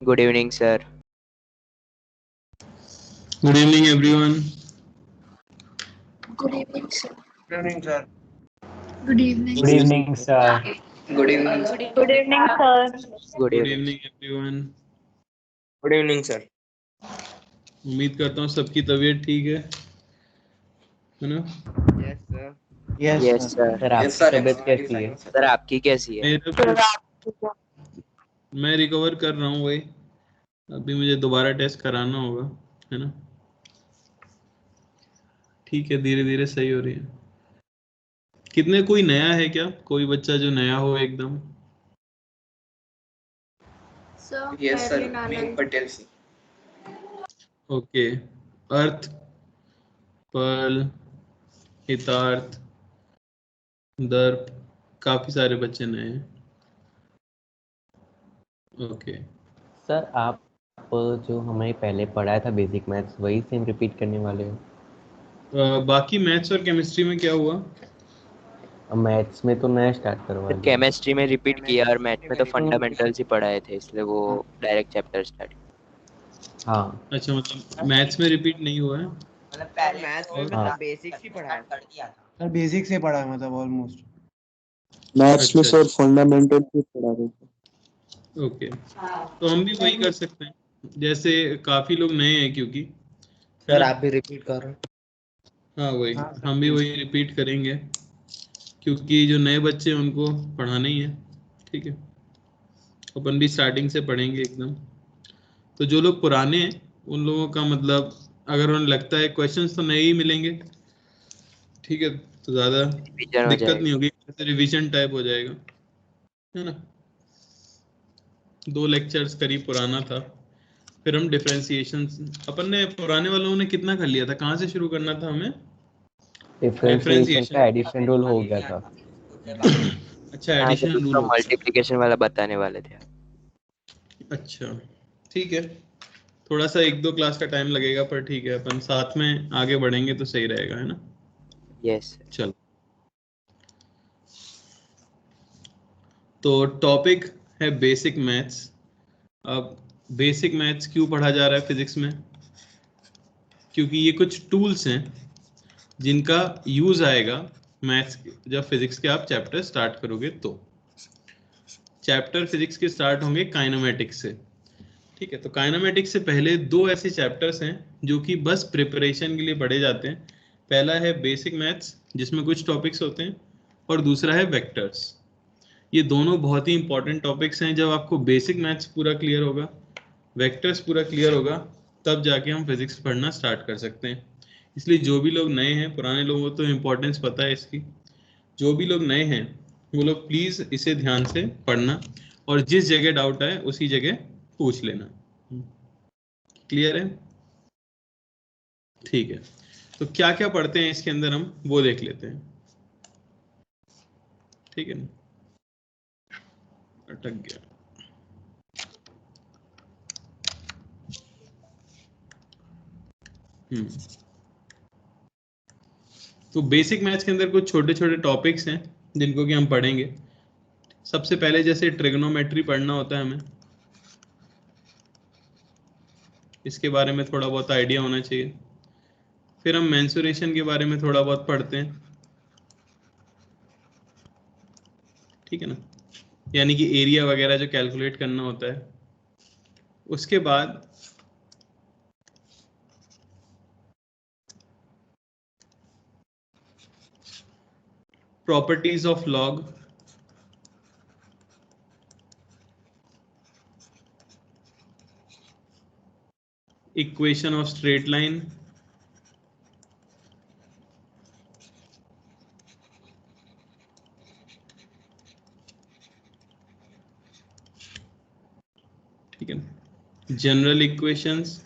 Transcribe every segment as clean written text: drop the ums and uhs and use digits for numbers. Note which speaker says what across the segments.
Speaker 1: Good evening, sir.
Speaker 2: Good evening, everyone.
Speaker 3: Good evening, sir.
Speaker 4: Good evening, sir.
Speaker 3: Good evening.
Speaker 5: Good evening, sir.
Speaker 4: Good evening.
Speaker 6: Good evening, sir.
Speaker 1: Good
Speaker 2: Good
Speaker 1: evening.
Speaker 2: evening, everyone.
Speaker 4: Good evening, sir.
Speaker 2: उम्मीद करता हूँ सबकी तबीयत ठीक है ना?
Speaker 4: Yes, sir.
Speaker 1: Yes, sir.
Speaker 5: Sir आपकी तबीयत कैसी है?
Speaker 1: सर आपकी कैसी है?
Speaker 2: मैं रिकवर कर रहा हूँ भाई. अभी मुझे दोबारा टेस्ट कराना होगा, है ना? ठीक है, धीरे धीरे सही हो रही है. कितने कोई नया है क्या? कोई बच्चा जो नया हो एकदम?
Speaker 3: Sir,
Speaker 4: Yes, sir.
Speaker 3: Marilyn
Speaker 4: Me,
Speaker 3: Anand.
Speaker 4: Patel sir.
Speaker 2: Okay. Arth, Pearl, Hitarth, Darp, काफी सारे बच्चे नए हैं. ओके.
Speaker 5: सर आप जो हमें पहले पढ़ाया था बेसिक मैथ्स वही सेम रिपीट करने वाले हो?
Speaker 2: बाकी मैथ्स और केमिस्ट्री में क्या हुआ?
Speaker 5: मैथ्स में तो नया स्टार्ट करवा लिया.
Speaker 1: केमिस्ट्री में रिपीट किया और मैथ में तो फंडामेंटल्स ही पढ़ाए थे, इसलिए वो डायरेक्ट चैप्टर स्टार्ट.
Speaker 5: हाँ.
Speaker 2: अच्छा, मतलब मैथ्स में रिपीट नहीं हुआ है?
Speaker 7: मतलब पहले
Speaker 4: मैथ्स में
Speaker 5: हाँ.
Speaker 4: मतलब बेसिक्स ही पढ़ाया
Speaker 7: कर दिया था.
Speaker 8: सर बेसिक से पढ़ा है मतलब ऑलमोस्ट.
Speaker 9: मैथ्स में
Speaker 2: अच्छा,
Speaker 9: सर फंडामेंटल भी पढ़ा रहे थे.
Speaker 2: ओके. तो हम भी वही कर सकते हैं, जैसे काफी लोग नए हैं क्योंकि, है
Speaker 7: सर
Speaker 2: ना?
Speaker 7: आप भी रिपीट कर रहे हो.
Speaker 2: हाँ वही, हम भी वही रिपीट करेंगे क्योंकि जो नए बच्चे हैं उनको पढ़ाना ही है. ठीक है, अपन भी स्टार्टिंग से पढ़ेंगे एकदम. तो जो लोग पुराने हैं उन लोगों का मतलब अगर उन्हें लगता है क्वेश्चंस तो नए ही मिलेंगे, ठीक है, तो ज़्यादा
Speaker 1: रिवीजन हो
Speaker 2: दिक्कत
Speaker 1: जाएगा.
Speaker 2: नहीं होगी, रिवीजन टाइप हो जाएगा, है ना? 2 लेक्चर्स करीब पुराना था. फिर हम डिफरेंशिएशन, अपन ने पुराने वालों ने कितना कर लिया था? कहाँ से शुरू करना था हमें?
Speaker 5: डिफरेंशिएशन का एडिशन रूल हो गया था.
Speaker 2: अच्छा, एडिशन रूल हो गया.
Speaker 1: मल्टीप्लिकेशन वाला बताने वाले थे.
Speaker 2: अच्छा, ठीक है, थोड़ा सा 1-2 क्लास का टाइम लगेगा, पर ठीक है, अपन साथ में आगे बढ़ेंगे तो सही रहेगा, है ना?
Speaker 1: यस.
Speaker 2: चल, तो टॉपिक है बेसिक मैथ्स. अब बेसिक मैथ्स क्यों पढ़ा जा रहा है फिजिक्स में? क्योंकि ये कुछ टूल्स हैं जिनका यूज आएगा मैथ्स जब फिजिक्स के आप चैप्टर स्टार्ट करोगे. तो चैप्टर फिजिक्स के स्टार्ट होंगे काइनेमेटिक्स से. ठीक है, तो काइनेमेटिक्स से पहले 2 ऐसे चैप्टर्स हैं जो कि बस प्रिपरेशन के लिए पढ़े जाते हैं. पहला है बेसिक मैथ्स जिसमें कुछ टॉपिक्स होते हैं, और दूसरा है वेक्टर्स. ये दोनों बहुत ही इंपॉर्टेंट टॉपिक्स हैं. जब आपको बेसिक मैथ्स पूरा क्लियर होगा, वेक्टर्स पूरा क्लियर होगा, तब जाके हम फिजिक्स पढ़ना स्टार्ट कर सकते हैं. इसलिए जो भी लोग नए हैं, पुराने लोगों को तो इम्पोर्टेंस पता है इसकी, जो भी लोग नए हैं वो लोग प्लीज़ इसे ध्यान से पढ़ना, और जिस जगह डाउट आए उसी जगह पूछ लेना. क्लियर है? ठीक है, तो क्या क्या पढ़ते हैं इसके अंदर हम वो देख लेते हैं. ठीक है ना? अटक गया. तो बेसिक मैथ्स के अंदर कुछ छोटे छोटे टॉपिक्स हैं जिनको कि हम पढ़ेंगे. सबसे पहले जैसे ट्रिग्नोमेट्री पढ़ना होता है हमें, इसके बारे में थोड़ा बहुत आइडिया होना चाहिए. फिर हम मेंसुरेशन के बारे में थोड़ा बहुत पढ़ते हैं. ठीक है ना, यानी कि एरिया वगैरह जो कैलकुलेट करना होता है. उसके बाद properties of log, equation of straight line, ठीक है, जनरल इक्वेशंस,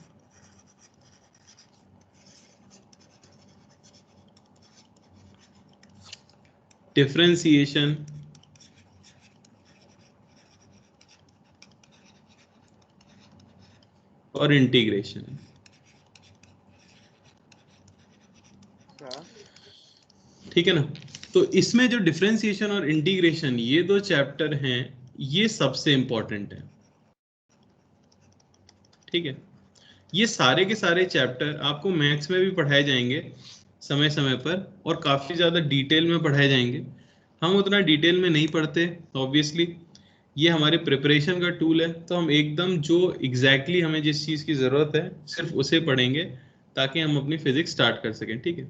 Speaker 2: डिफरेंशिएशन, और इंटीग्रेशन. ठीक है ना? तो इसमें जो डिफरेंशिएशन और इंटीग्रेशन, ये 2 चैप्टर हैं, ये सबसे इंपॉर्टेंट है. ठीक है, ये सारे के सारे चैप्टर आपको मैथ्स में भी पढ़ाए जाएंगे समय समय पर, और काफी ज्यादा डिटेल में पढ़ाए जाएंगे। हम उतना डिटेल में नहीं पढ़ते ऑब्वियसली, ये हमारे प्रिपरेशन का टूल है, तो हम एकदम जो एग्जैक्टली हमें जिस चीज की जरूरत है सिर्फ उसे पढ़ेंगे ताकि हम अपनी फिजिक्स स्टार्ट कर सकें। ठीक है,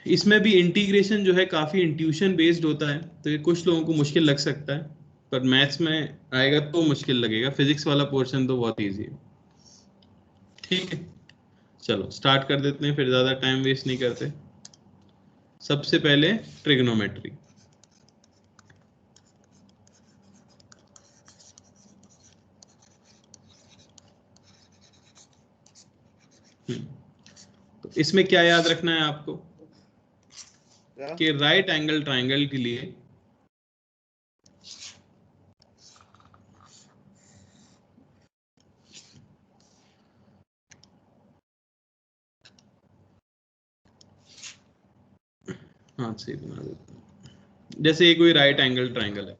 Speaker 2: इसमें भी इंटीग्रेशन जो है काफी इंट्यूशन बेस्ड होता है, तो ये कुछ लोगों को मुश्किल लग सकता है, पर मैथ्स में आएगा तो मुश्किल लगेगा। फिजिक्स वाला पोर्शन तो बहुत ईजी है। ठीक है, चलो स्टार्ट कर देते हैं, फिर ज्यादा टाइम वेस्ट नहीं करते। सबसे पहले ट्रिग्नोमेट्री। तो इसमें क्या याद रखना है आपको कि राइट एंगल ट्राइंगल के लिए हाँ सही बना देता हूं। जैसे ये कोई राइट एंगल ट्राइंगल है,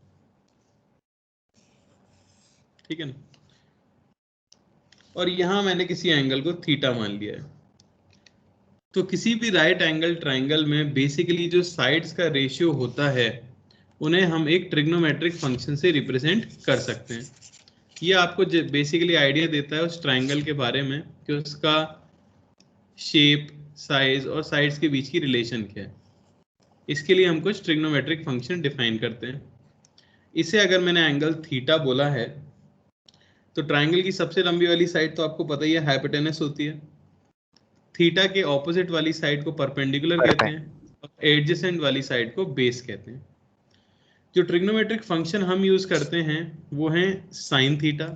Speaker 2: ठीक है ना, और यहां मैंने किसी एंगल को थीटा मान लिया है। तो किसी भी राइट एंगल ट्राइंगल में बेसिकली जो साइड्स का रेशियो होता है उन्हें हम एक ट्रिग्नोमेट्रिक फंक्शन से रिप्रेजेंट कर सकते हैं। ये आपको बेसिकली आइडिया देता है उस ट्राइंगल के बारे में कि उसका शेप, साइज और साइड्स के बीच की रिलेशन क्या है। इसके लिए हम कुछ ट्रिग्नोमेट्रिक फंक्शन डिफाइन करते हैं। इसे अगर मैंने एंगल थीटा बोला है तो ट्राइंगल की सबसे लंबी वाली साइड तो आपको पता ही है हाइपोटेनस होती है। थीटा के ऑपोजिट वाली साइड को परपेंडिकुलर कहते हैं और एडजेसेंट वाली साइड को बेस कहते हैं। जो ट्रिग्नोमेट्रिक फंक्शन हम यूज करते हैं वो है साइन थीटा,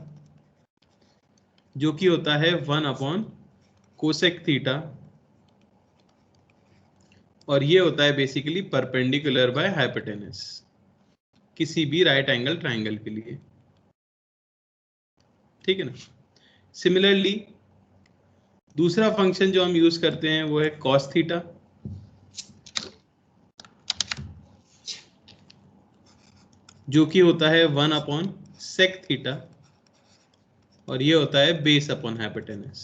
Speaker 2: जो कि होता है 1 कोसेक थीटा, और ये होता है बेसिकली परपेंडिकुलर बाय हाइपोटेनस किसी भी राइट एंगल ट्राइंगल के लिए। ठीक है ना। सिमिलरली दूसरा फंक्शन जो हम यूज करते हैं वो है कॉस थीटा, जो कि होता है 1 सेक थीटा, और ये होता है base upon hypotenuse.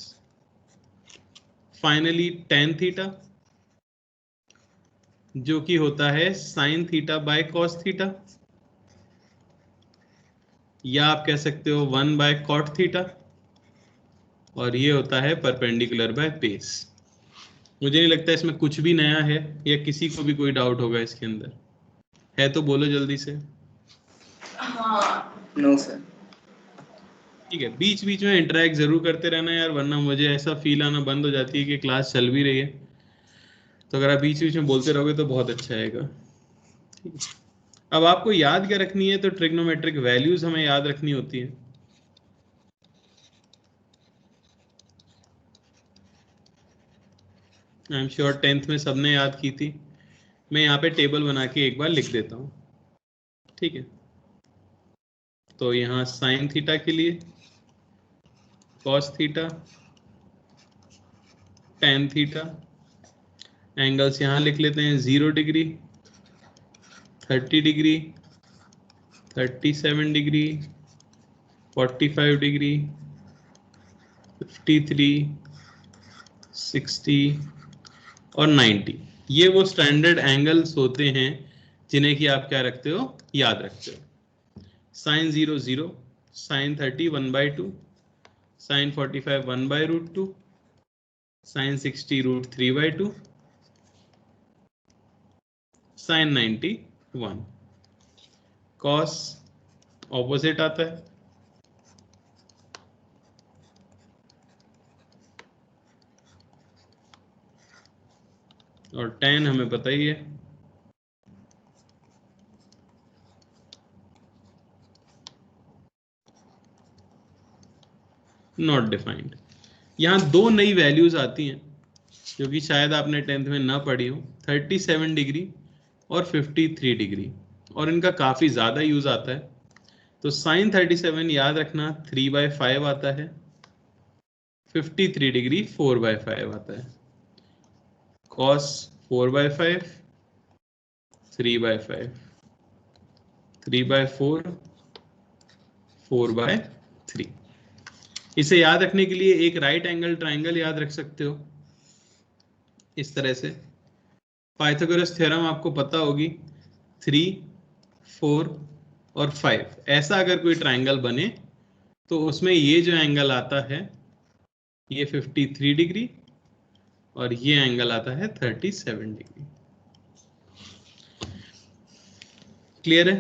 Speaker 2: Finally tan theta, जो कि होता है sine theta by cos theta, या आप कह सकते हो 1 बाय कॉट थीटा, और ये होता है परपेंडिकुलर बाय बेस। मुझे नहीं लगता इसमें कुछ भी नया है या किसी को भी कोई डाउट होगा इसके अंदर। है तो बोलो जल्दी से।
Speaker 4: No sir.
Speaker 2: ठीक है, बीच बीच में इंटरेक्ट जरूर करते रहना यार, वरना मुझे ऐसा फील आना बंद हो जाती है कि क्लास चल भी रही है। तो अगर आप बीच बीच में बोलते रहोगे तो बहुत अच्छा आएगा। ठीक है, अब आपको याद क्या रखनी है, तो ट्रिग्नोमेट्रिक वैल्यूज हमें याद रखनी होती है। आई एम श्योर 10th में सबने याद की थी। मैं यहाँ पे टेबल बना के एक बार लिख देता हूँ। ठीक है, तो यहाँ साइन थीटा के लिए cos theta, tan theta, angles यहाँ लिख लेते हैं 0 डिग्री, 30 डिग्री, 37 डिग्री, 45 डिग्री, 53, 60 और 90। ये वो स्टैंडर्ड एंगल्स होते हैं जिन्हें कि आप क्या रखते हो, याद रखते हो। Sine 0 0, sine 30 1/2, sine 45 1/√2, sine 60 √3/2, sine 90 1। Cos opposite आता है, और tan हमें पता ही है। Not defined. यहाँ दो नई वैल्यूज आती हैं जो कि शायद आपने 10th में ना पढ़ी हो, 37 डिग्री और 53 डिग्री, और इनका काफी ज्यादा यूज आता है। तो साइन 37 याद रखना 3/5 आता है, 53 डिग्री 4/5 आता है, कॉस 4/5, 3/5, 3/4, 4/3। इसे याद रखने के लिए एक राइट एंगल ट्राइंगल याद रख सकते हो इस तरह से। पाइथागोरस थ्योरम आपको पता होगी, 3, 4 और 5, ऐसा अगर कोई ट्राइंगल बने तो उसमें ये जो एंगल आता है ये 53 डिग्री और ये एंगल आता है 37 डिग्री। क्लियर है?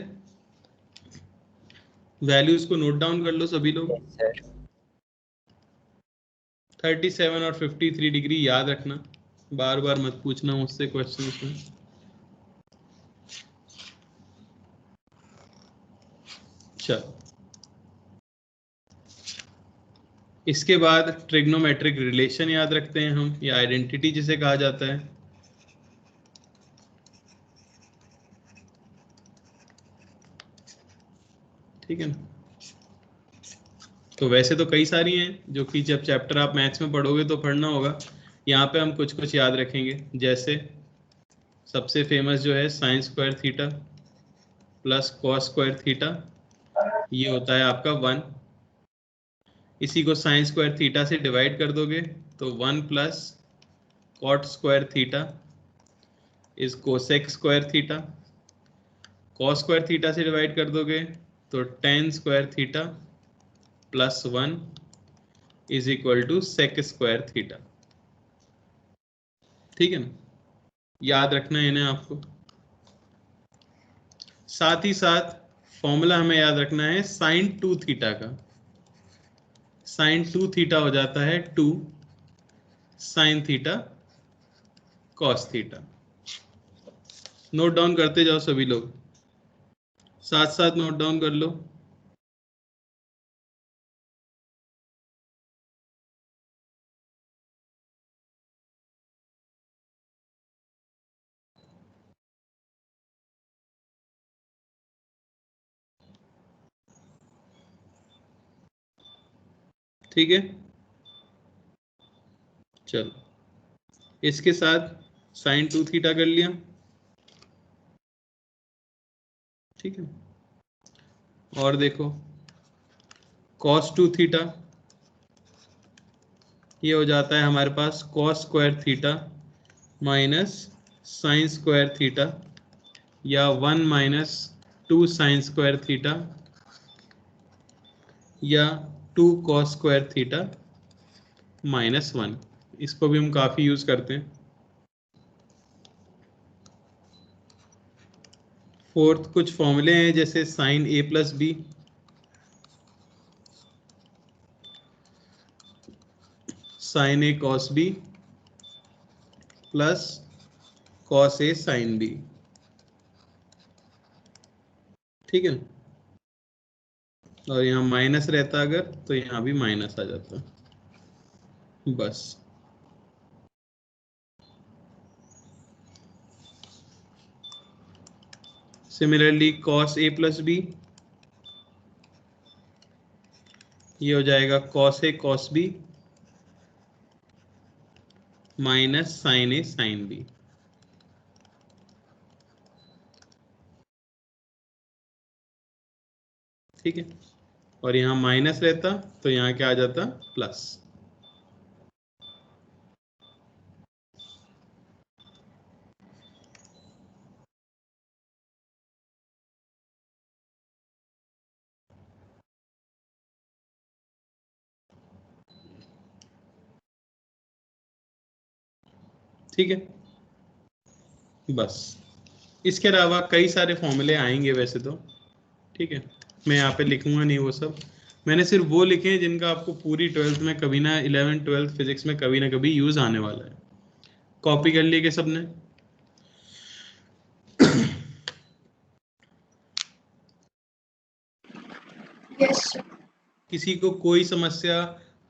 Speaker 2: वैल्यूज को नोट डाउन कर लो सभी लोग।
Speaker 1: Yes sir.
Speaker 2: 37 और 53 डिग्री याद रखना, बार बार मत पूछना मुझसे क्वेश्चन में। चलो, इसके बाद ट्रिग्नोमेट्रिक रिलेशन याद रखते हैं हम, या आइडेंटिटी जिसे कहा जाता है। ठीक है ना? तो वैसे तो कई सारी हैं जो कि जब चैप्टर आप मैथ्स में पढ़ोगे तो पढ़ना होगा। यहाँ पे हम कुछ कुछ याद रखेंगे, जैसे सबसे फेमस जो है sine square theta plus cos square theta, ये होता है आपका 1। इसी को साइन स्क्वायर थीटा से डिवाइड कर दोगे तो 1 plus cot square theta is cosec square theta. Cos square theta से डिवाइड कर दोगे तो tan square theta plus 1 is equal to sec square theta. ठीक है ना? याद रखना है इन्हें आपको। साथ ही साथ फॉर्मूला हमें याद रखना है साइन 2 थीटा का। साइन 2 थीटा हो जाता है 2 sine theta cos theta. Note down करते जाओ सभी लोग, साथ साथ नोट डाउन कर लो। ठीक है, चलो इसके साथ साइन 2 थीटा कर लिया। ठीक है, और देखो कॉस 2 थीटा, ये हो जाता है हमारे पास cos square theta minus sine square theta, या 1 माइनस 2 साइन स्क्वायर थीटा, या 2 कॉस स्क्वायर थीटा माइनस 1। इसको भी हम काफी यूज करते हैं। फोर्थ कुछ फॉर्मूले हैं जैसे sign A plus B, sign A cos B plus cos A sine B. ठीक है, और यहाँ माइनस रहता अगर तो यहाँ भी माइनस आ जाता, बस। Similarly cos A plus B, ये हो जाएगा cos A cos B minus sign A sine B. ठीक है, और यहाँ माइनस रहता तो यहाँ क्या आ जाता, प्लस। ठीक है, बस। इसके अलावा कई सारे फॉर्मूले आएंगे वैसे तो। ठीक है, मैं यहाँ पे लिखूंगा नहीं वो सब, मैंने सिर्फ वो लिखे हैं जिनका आपको पूरी 12th में कभी ना 11th 12th फिजिक्स में कभी ना कभी यूज आने वाला है। कॉपी कर लिए क्या सबने?
Speaker 3: Yes, sir.
Speaker 2: किसी को कोई समस्या?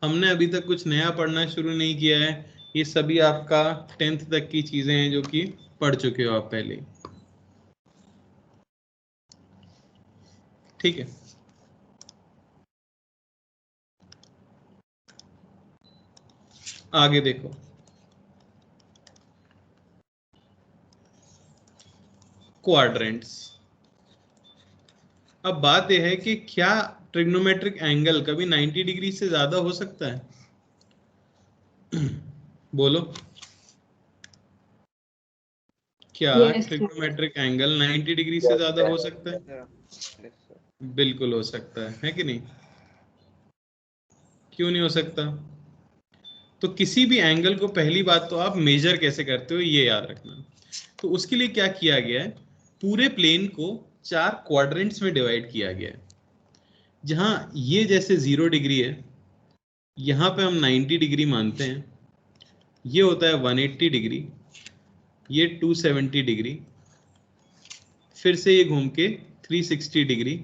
Speaker 2: हमने अभी तक कुछ नया पढ़ना शुरू नहीं किया है, ये सभी आपका 10th तक की चीजें हैं जो कि पढ़ चुके हो आप पहले। ठीक है, आगे देखो। क्वाड्रेंट्स। अब बात यह है कि क्या ट्रिग्नोमेट्रिक एंगल कभी 90 डिग्री से ज्यादा हो सकता है? बोलो, क्या ट्रिग्नोमेट्रिक एंगल 90 डिग्री से ज्यादा हो सकता है? बिल्कुल हो सकता है कि नहीं? क्यों नहीं हो सकता? तो किसी भी एंगल को पहली बात तो आप मेजर कैसे करते हो ये याद रखना। तो उसके लिए क्या किया गया है, पूरे प्लेन को 4 क्वाड्रेंट्स में डिवाइड किया गया है। जहां ये जैसे 0 डिग्री है, यहां पे हम 90 डिग्री मानते हैं, ये होता है 180 डिग्री, ये 270 डिग्री, फिर से ये घूम के 360 डिग्री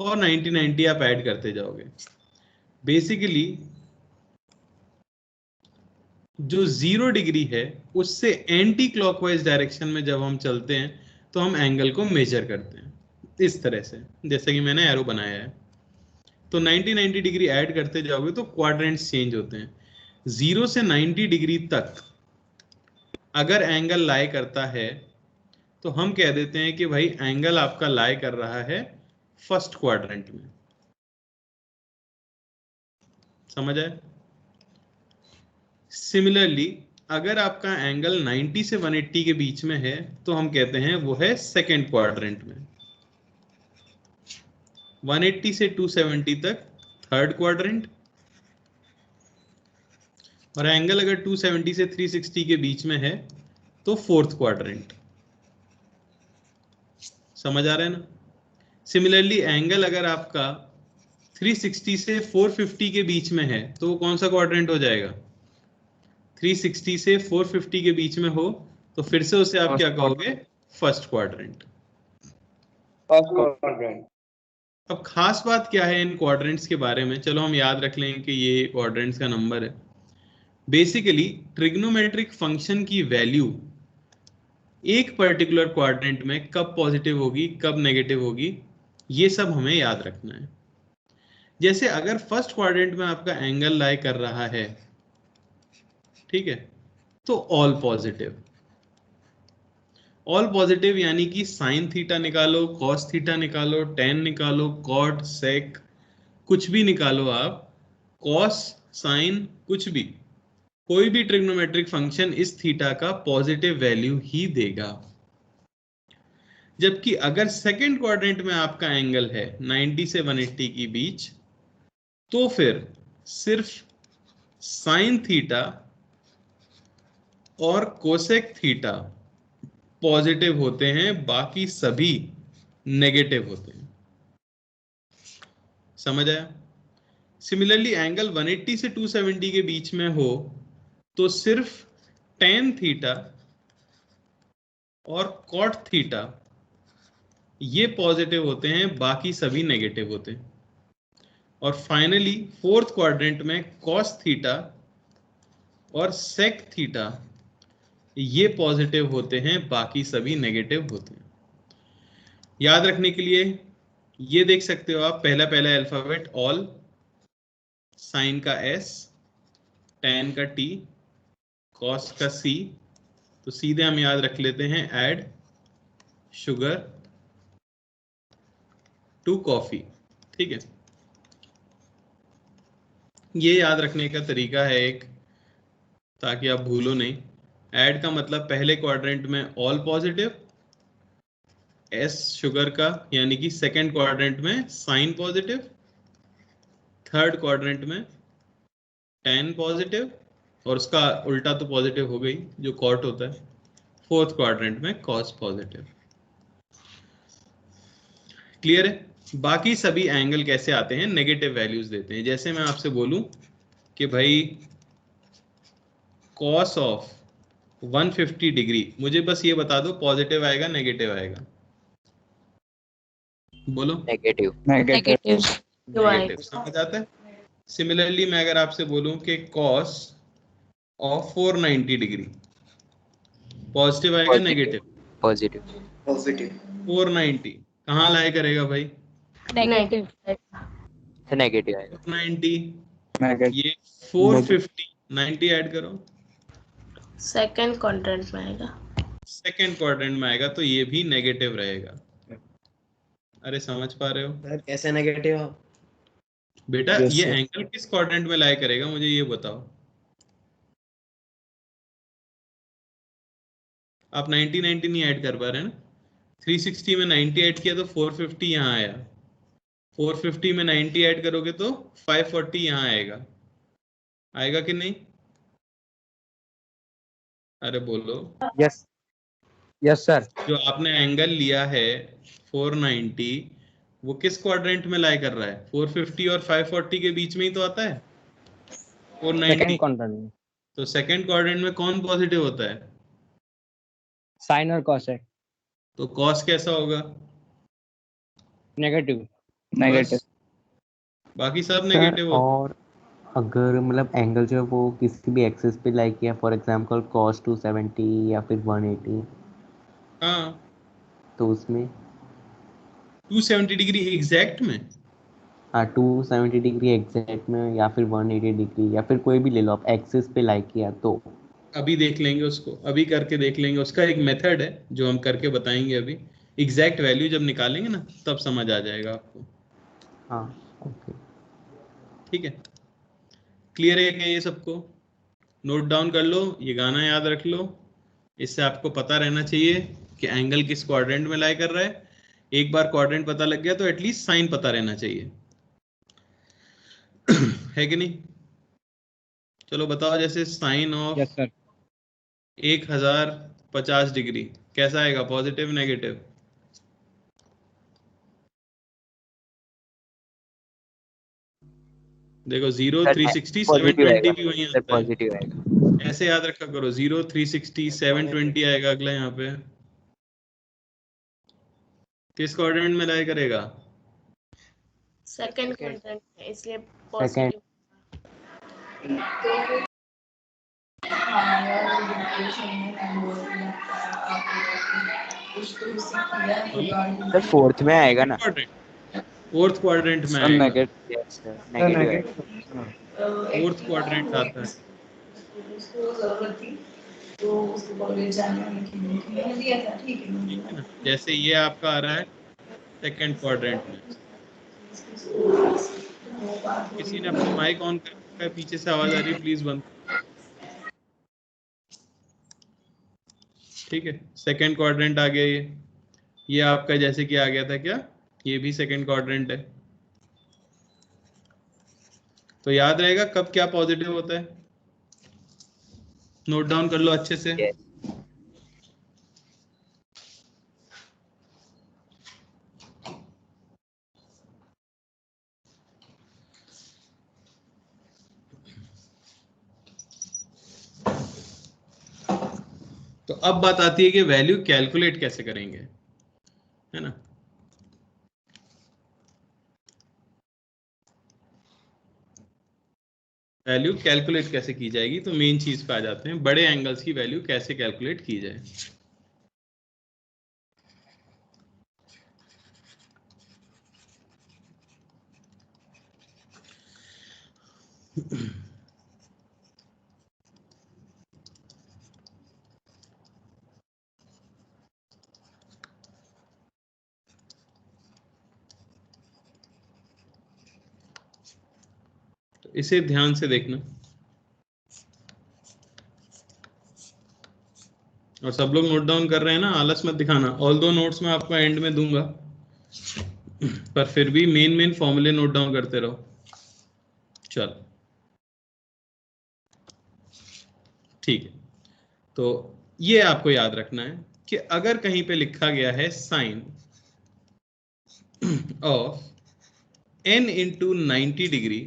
Speaker 2: और 90 आप ऐड करते जाओगे। बेसिकली जो 0 डिग्री है उससे एंटी क्लॉकवाइज डायरेक्शन में जब हम चलते हैं तो हम एंगल को मेजर करते हैं इस तरह से, जैसे कि मैंने एरो बनाया है। तो 90 डिग्री ऐड करते जाओगे तो क्वाड्रेंट्स चेंज होते हैं। 0 से 90 डिग्री तक अगर एंगल लाई करता है तो हम कह देते हैं कि भाई एंगल आपका लाई कर रहा है फर्स्ट क्वाड्रेंट में। समझ आए? सिमिलरली अगर आपका एंगल 90 से 180 के बीच में है तो हम कहते हैं वो है सेकेंड क्वाड्रेंट में। 180 से 270 तक थर्ड क्वाड्रेंट, और एंगल अगर 270 से 360 के बीच में है तो फोर्थ क्वाड्रेंट। समझ आ रहा है ना? सिमिलरली एंगल अगर आपका 360 से 450 के बीच में है तो वो कौन सा क्वाड्रेंट हो जाएगा? 360 से 450 के बीच में हो तो फिर से उसे आप क्या कहोगे? First quadrant. अब खास बात क्या है इन क्वाड्रेंट्स के बारे में, चलो हम याद रख लें कि ये क्वाड्रेंट्स का नंबर है। बेसिकली ट्रिग्नोमेट्रिक फंक्शन की वैल्यू एक पर्टिकुलर क्वाड्रेंट में कब पॉजिटिव होगी कब नेगेटिव होगी ये सब हमें याद रखना है। जैसे अगर फर्स्ट क्वाड्रेंट में आपका एंगल लाई कर रहा है, ठीक है, तो ऑल पॉजिटिव। ऑल पॉजिटिव यानी कि साइन थीटा निकालो, कॉस थीटा निकालो, टेन निकालो, कॉट, सेक, कुछ भी निकालो आप, कॉस, साइन, कुछ भी, कोई भी ट्रिग्नोमेट्रिक फंक्शन इस थीटा का पॉजिटिव वैल्यू ही देगा। जबकि अगर सेकेंड क्वाड्रेंट में आपका एंगल है 90 से 180 के बीच, तो फिर सिर्फ साइन थीटा और कोसेक थीटा पॉजिटिव होते हैं, बाकी सभी नेगेटिव होते हैं। समझ आया? सिमिलरली एंगल 180 से 270 के बीच में हो तो सिर्फ टेन थीटा और कॉट थीटा ये पॉजिटिव होते हैं, बाकी सभी नेगेटिव होते हैं। और फाइनली फोर्थ क्वाड्रेंट में कॉस थीटा और सेक थीटा ये पॉजिटिव होते हैं, बाकी सभी नेगेटिव होते हैं। याद रखने के लिए ये देख सकते हो आप, पहला अल्फाबेट ऑल, साइन का एस, टेन का टी, कॉस का सी, तो सीधे हम याद रख लेते हैं ऐड शुगर टू कॉफी। ठीक है, ये याद रखने का तरीका है एक, ताकि आप भूलो नहीं। ऐड का मतलब पहले क्वाड्रेंट में ऑल पॉजिटिव, एस शुगर का यानी कि सेकेंड क्वाड्रेंट में साइन पॉजिटिव, थर्ड क्वाड्रेंट में टेन पॉजिटिव, और उसका उल्टा तो पॉजिटिव हो गई जो कॉट होता है, फोर्थ क्वाड्रेंट में कॉस पॉजिटिव। क्लियर है? बाकी सभी एंगल कैसे आते हैं? नेगेटिव वैल्यूज देते हैं। जैसे मैं आपसे बोलूं कि भाई कॉस ऑफ 150 डिग्री, मुझे बस ये बता दो पॉजिटिव आएगा नेगेटिव आएगा? बोलो।
Speaker 1: नेगेटिव।
Speaker 3: नेगेटिव।
Speaker 2: नेगेटिव। समझ आता है? सिमिलरली मैं अगर आपसे बोलूं कि कॉस ऑफ 490 डिग्री, पॉजिटिव आएगा नेगेटिव?
Speaker 1: पॉजिटिव।
Speaker 2: 490 कहाँ लाई करेगा भाई?
Speaker 3: नेगेटिव।
Speaker 1: नेगेटिव आएगा।
Speaker 2: 490, ये 450, 90 ऐड करो,
Speaker 3: सेकंड क्वाड्रेंट में आएगा।
Speaker 2: सेकेंड क्वाड्रेंट में आएगा, तो ये भी नेगेटिव रहेगा। अरे समझ पा रहे हो
Speaker 7: सर कैसे नेगेटिव हो?
Speaker 2: बेटा?
Speaker 9: Yes,
Speaker 2: ये
Speaker 9: sir.
Speaker 2: एंगल किस क्वाड्रेंट में लाई करेगा, मुझे ये बताओ। आप 90 90 नहीं ऐड कर पा रहे ना। 360 में 90 ऐड किया तो 450 यहाँ आया। 450 में 90 ऐड करोगे तो 540 यहाँ आएगा। आएगा कि नहीं? अरे बोलो।
Speaker 6: Yes yes sir.
Speaker 2: जो आपने एंगल लिया है 490, वो किस क्वाड्रेंट में लाई कर रहा है? 450 और 540 के बीच में ही तो आता है 490।
Speaker 6: सेकंड क्वाड्रेंट,
Speaker 2: तो सेकंड क्वाड्रेंट में कौन पॉजिटिव होता है?
Speaker 6: साइन और कॉसेक
Speaker 2: तो कॉस कैसा होगा?
Speaker 6: नेगेटिव।
Speaker 2: बस, बाकी सब नेगेटिव होता
Speaker 5: और अगर मतलब एंगल जो है वो किसी भी एक्सिस पे लाइक किया, फॉर एग्जांपल cos 270 या फिर 180,
Speaker 2: है। हाँ,
Speaker 5: तो उसमें
Speaker 2: 270 डिग्री एग्जैक्ट में।
Speaker 5: हाँ 270 डिग्री एग्जैक्ट में या फिर 180 डिग्री या फिर कोई भी ले लो आप, एक्सिस पे लाइक किया तो।
Speaker 2: अभी देख लेंगे उसको, अभी करके देख लेंगे। उसका एक मेथड है जो हम करके बताएंगे अभी। एग्जैक्ट वैल्यू जब निकालेंगे ना तब समझ आ जाएगा आपको।
Speaker 5: हाँ ओके।
Speaker 2: ठीक है, क्लियर है क्या ये सबको? नोट डाउन कर लो, ये गाना याद रख लो। इससे आपको पता रहना चाहिए कि एंगल किस क्वाड्रेंट में लाई कर रहा है। एक बार क्वाड्रेंट पता लग गया तो एटलीस्ट साइन पता रहना चाहिए। है कि नहीं? चलो बताओ, जैसे sine of
Speaker 6: yes sir.
Speaker 2: 1050 degree कैसा आएगा, पॉजिटिव नेगेटिव? देखो 0 360
Speaker 1: पॉजिटिव
Speaker 2: 720
Speaker 1: आएगा
Speaker 2: भी वहीं
Speaker 1: सर,
Speaker 2: आता है।
Speaker 1: पॉजिटिव आएगा।
Speaker 2: ऐसे याद रखा करो, 0 360 720 आएगा अगला यहाँ पे। किस क्वाड्रेंट में लाई करेगा?
Speaker 3: सेकंड क्वाड्रेंट है इसलिए
Speaker 5: सेकंड।
Speaker 3: पॉजिटिव।
Speaker 1: सर फोर्थ में आएगा ना?
Speaker 2: फोर्थ क्वाड्रेंट में
Speaker 1: सर
Speaker 2: आएगा।
Speaker 1: नेगेटिव, यस सर नेगेटिव आएगा।
Speaker 2: फोर्थ क्वाड्रेंट आता है। ठीक है ना? जैसे ये आपका आ रहा है सेकंड क्वाड्रेंट में। किसी ने अपना माइक ऑन कर रखा है, पीछे से आवाज आ रही है, प्लीज बंद। ठीक है, सेकंड क्वाड्रेंट आ गया ये आपका जैसे कि आ गया था क्या, ये भी सेकंड क्वाड्रेंट है। तो याद रहेगा कब क्या पॉजिटिव होता है। नोट डाउन कर लो अच्छे से।
Speaker 1: Yes.
Speaker 2: तो अब बात आती है कि वैल्यू कैलकुलेट कैसे करेंगे, है ना? वैल्यू कैलकुलेट कैसे की जाएगी, तो मेन चीज पे आ जाते हैं, बड़े एंगल्स की वैल्यू कैसे कैलकुलेट की जाए। तो इसे ध्यान से देखना और सब लोग नोट डाउन कर रहे हैं ना, आलस मत दिखाना। ऑल दो नोट्स मैं आपको एंड में दूंगा, पर फिर भी मेन फॉर्मूले नोट डाउन करते रहो। चलो ठीक है, तो ये आपको याद रखना है कि अगर कहीं पे लिखा गया है sine of n into 90 degree,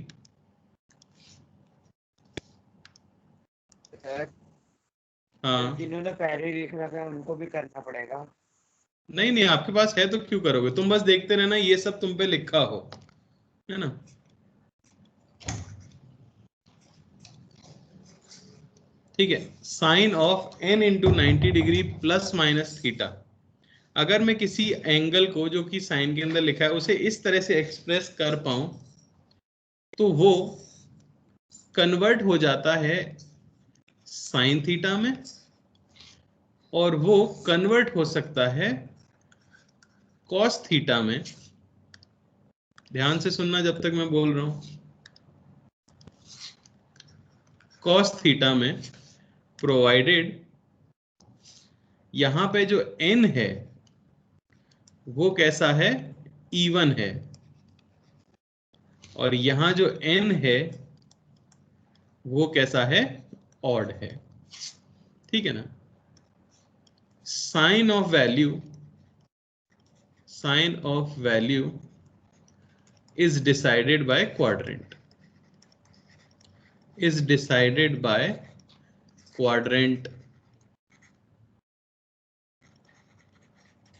Speaker 2: हाँ
Speaker 4: जिन्होंने पहले लिख रखा है उनको भी करना पड़ेगा।
Speaker 2: नहीं नहीं, आपके पास है तो क्यों करोगे, तुम बस देखते रहना, ये सब तुम पे लिखा हो, है ना? ठीक है, sine of n into 90 degree plus minus theta. अगर मैं किसी एंगल को जो कि साइन के अंदर लिखा है उसे इस तरह से एक्सप्रेस कर पाऊं तो वो कन्वर्ट हो जाता है साइन थीटा में, और वो कन्वर्ट हो सकता है कॉस थीटा में, ध्यान से सुनना जब तक मैं बोल रहा हूं। cos थीटा में प्रोवाइडेड यहां पे जो n है वो कैसा है, इवन है, और यहां जो n है वो कैसा है, ऑड है। ठीक है ना। Sine of value is decided by quadrant,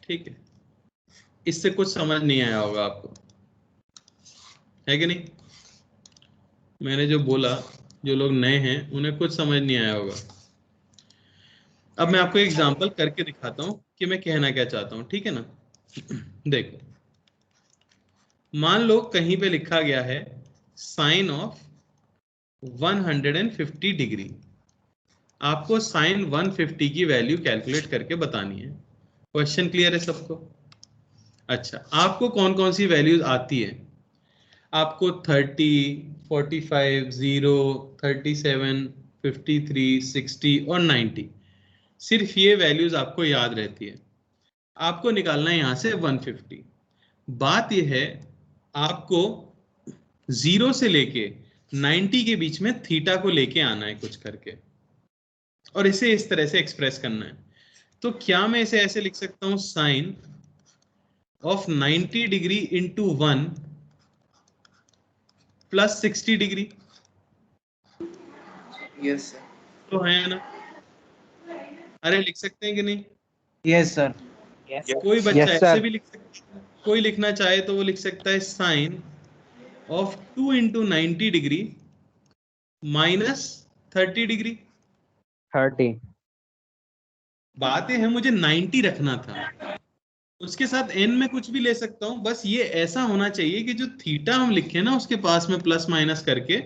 Speaker 2: ठीक है। इससे कुछ समझ नहीं आया होगा आपको, है कि नहीं? मैंने जो बोला, जो लोग नए हैं उन्हें कुछ समझ नहीं आया होगा। अब मैं आपको एग्जांपल करके दिखाता हूं कि मैं कहना क्या चाहता हूं, ठीक है ना। देखो, मान लो कहीं पे लिखा गया है साइन ऑफ 150 डिग्री। आपको साइन 150 की वैल्यू कैलकुलेट करके बतानी है। क्वेश्चन क्लियर है सबको? अच्छा, आपको कौन कौन सी वैल्यूज आती है? आपको 30, 45, 0, 37, 53, 60 और 90, सिर्फ ये वैल्यूज आपको याद रहती है। आपको निकालना है यहां से 150। बात यह है, आपको 0 से लेके 90 के बीच में थीटा को लेके आना है कुछ करके, और इसे इस तरह से एक्सप्रेस करना है। तो क्या मैं इसे ऐसे लिख सकता हूं, sine of 90 degree into 1 plus 60 degree?
Speaker 7: Yes sir.
Speaker 2: तो है ना? अरे लिख सकते हैं कि नहीं?
Speaker 8: Yes sir.
Speaker 2: कोई बच्चा
Speaker 6: Yes,
Speaker 2: ऐसे
Speaker 6: sir.
Speaker 2: भी लिख सकता है, कोई लिखना चाहे तो वो लिख सकता है sine of 2 into 90 degree minus 30 degree.
Speaker 6: 30.
Speaker 2: बात यह है, मुझे 90 रखना था, उसके साथ n में कुछ भी ले सकता हूं, बस ये ऐसा होना चाहिए कि जो थीटा हम लिखे ना उसके पास में प्लस माइनस करके,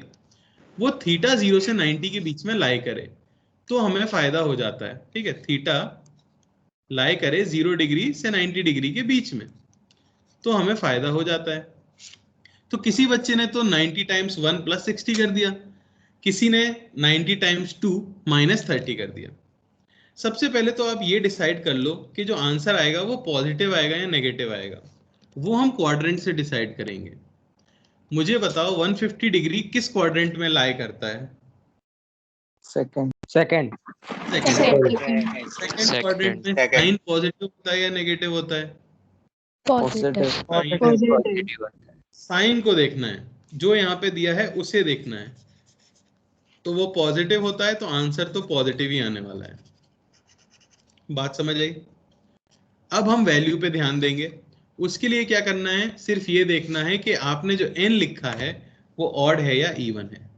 Speaker 2: वो थीटा 0 से 90 के बीच में लाई करे, तो हमें फायदा हो जाता है। ठीक है, थीटा लाई करे 0 डिग्री से 90 डिग्री के बीच में, तो हमें फायदा हो जाता है। तो किसी बच्चे ने तो 90 टाइम्स 1 प्लस 60 कर दिया, किसी ने 90 टाइम्स 2 माइनस 30 कर दिया। सबसे पहले तो आप ये डिसाइड कर लो कि जो आंसर आएगा वो पॉजिटिव आएगा या नेगेटिव आएगा, वो हम क्वाड्रेंट से डिसाइड करेंगे। मुझे बताओ 150 डिग्री किस क्वाड्रेंट में लाई करता है?
Speaker 6: Second.
Speaker 2: सेकंड क्वाड्रेंट में। साइन पॉजिटिव होता है या नेगेटिव होता है?
Speaker 3: Positive.
Speaker 2: साइन को देखना है, जो यहाँ पे दिया है उसे देखना है, तो वो पॉजिटिव होता है, तो आंसर तो पॉजिटिव ही आने वाला है। बात समझ आई? अब हम वैल्यू पे ध्यान देंगे। उसके लिए क्या करना है, सिर्फ ये देखना है कि आपने जो n लिखा है वो ऑड है या इवन है।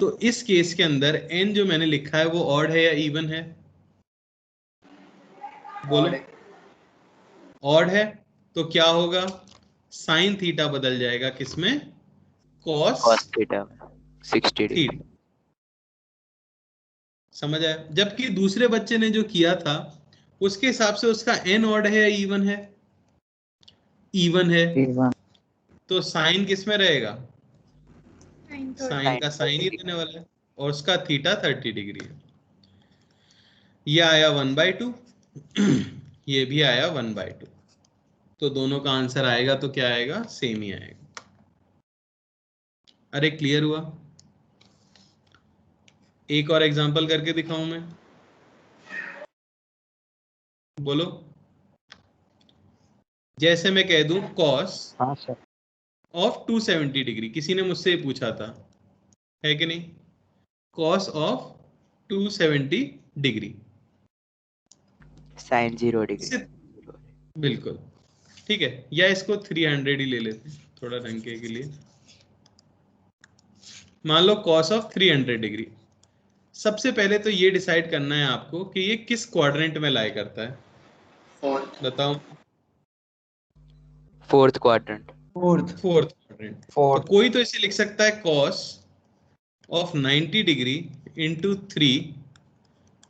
Speaker 2: तो इस केस के अंदर n जो मैंने लिखा है वो ऑड है या इवन है? बोलो। ऑड है, तो क्या होगा, साइन थीटा बदल जाएगा किसमें, कॉस
Speaker 1: थीटा 60 डिग्री।
Speaker 2: थीटा। समझ आया? जबकि दूसरे बच्चे ने जो किया था उसके हिसाब से उसका n ऑड है या इवन है? इवन है, तो साइन किस में रहेगा, साइन का साइन ही रहने वाला है, और उसका थीटा 30 डिग्री है। ये आया 1/2, ये भी आया 1/2, तो दोनों का आंसर आएगा तो क्या आएगा, सेम ही आएगा। अरे क्लियर हुआ? एक और एग्जांपल करके दिखाऊं मैं, बोलो। जैसे मैं कह दूं cos
Speaker 6: हाँ सर.
Speaker 2: ऑफ 270 डिग्री, किसी ने मुझसे पूछा था, है कि नहीं? cos of 270 degree,
Speaker 1: sine 0 degree.
Speaker 2: बिल्कुल ठीक है, या इसको 300 ही ले लेते हैं थोड़ा रंगे के लिए। मान लो cos ऑफ 300 डिग्री। सबसे पहले तो ये डिसाइड करना है आपको कि ये किस क्वाड्रेंट में लाई करता है, बताओ।
Speaker 1: Fourth quadrant.
Speaker 2: Fourth quadrant. तो कोई तो इसे लिख सकता है cos of 90 degree into 3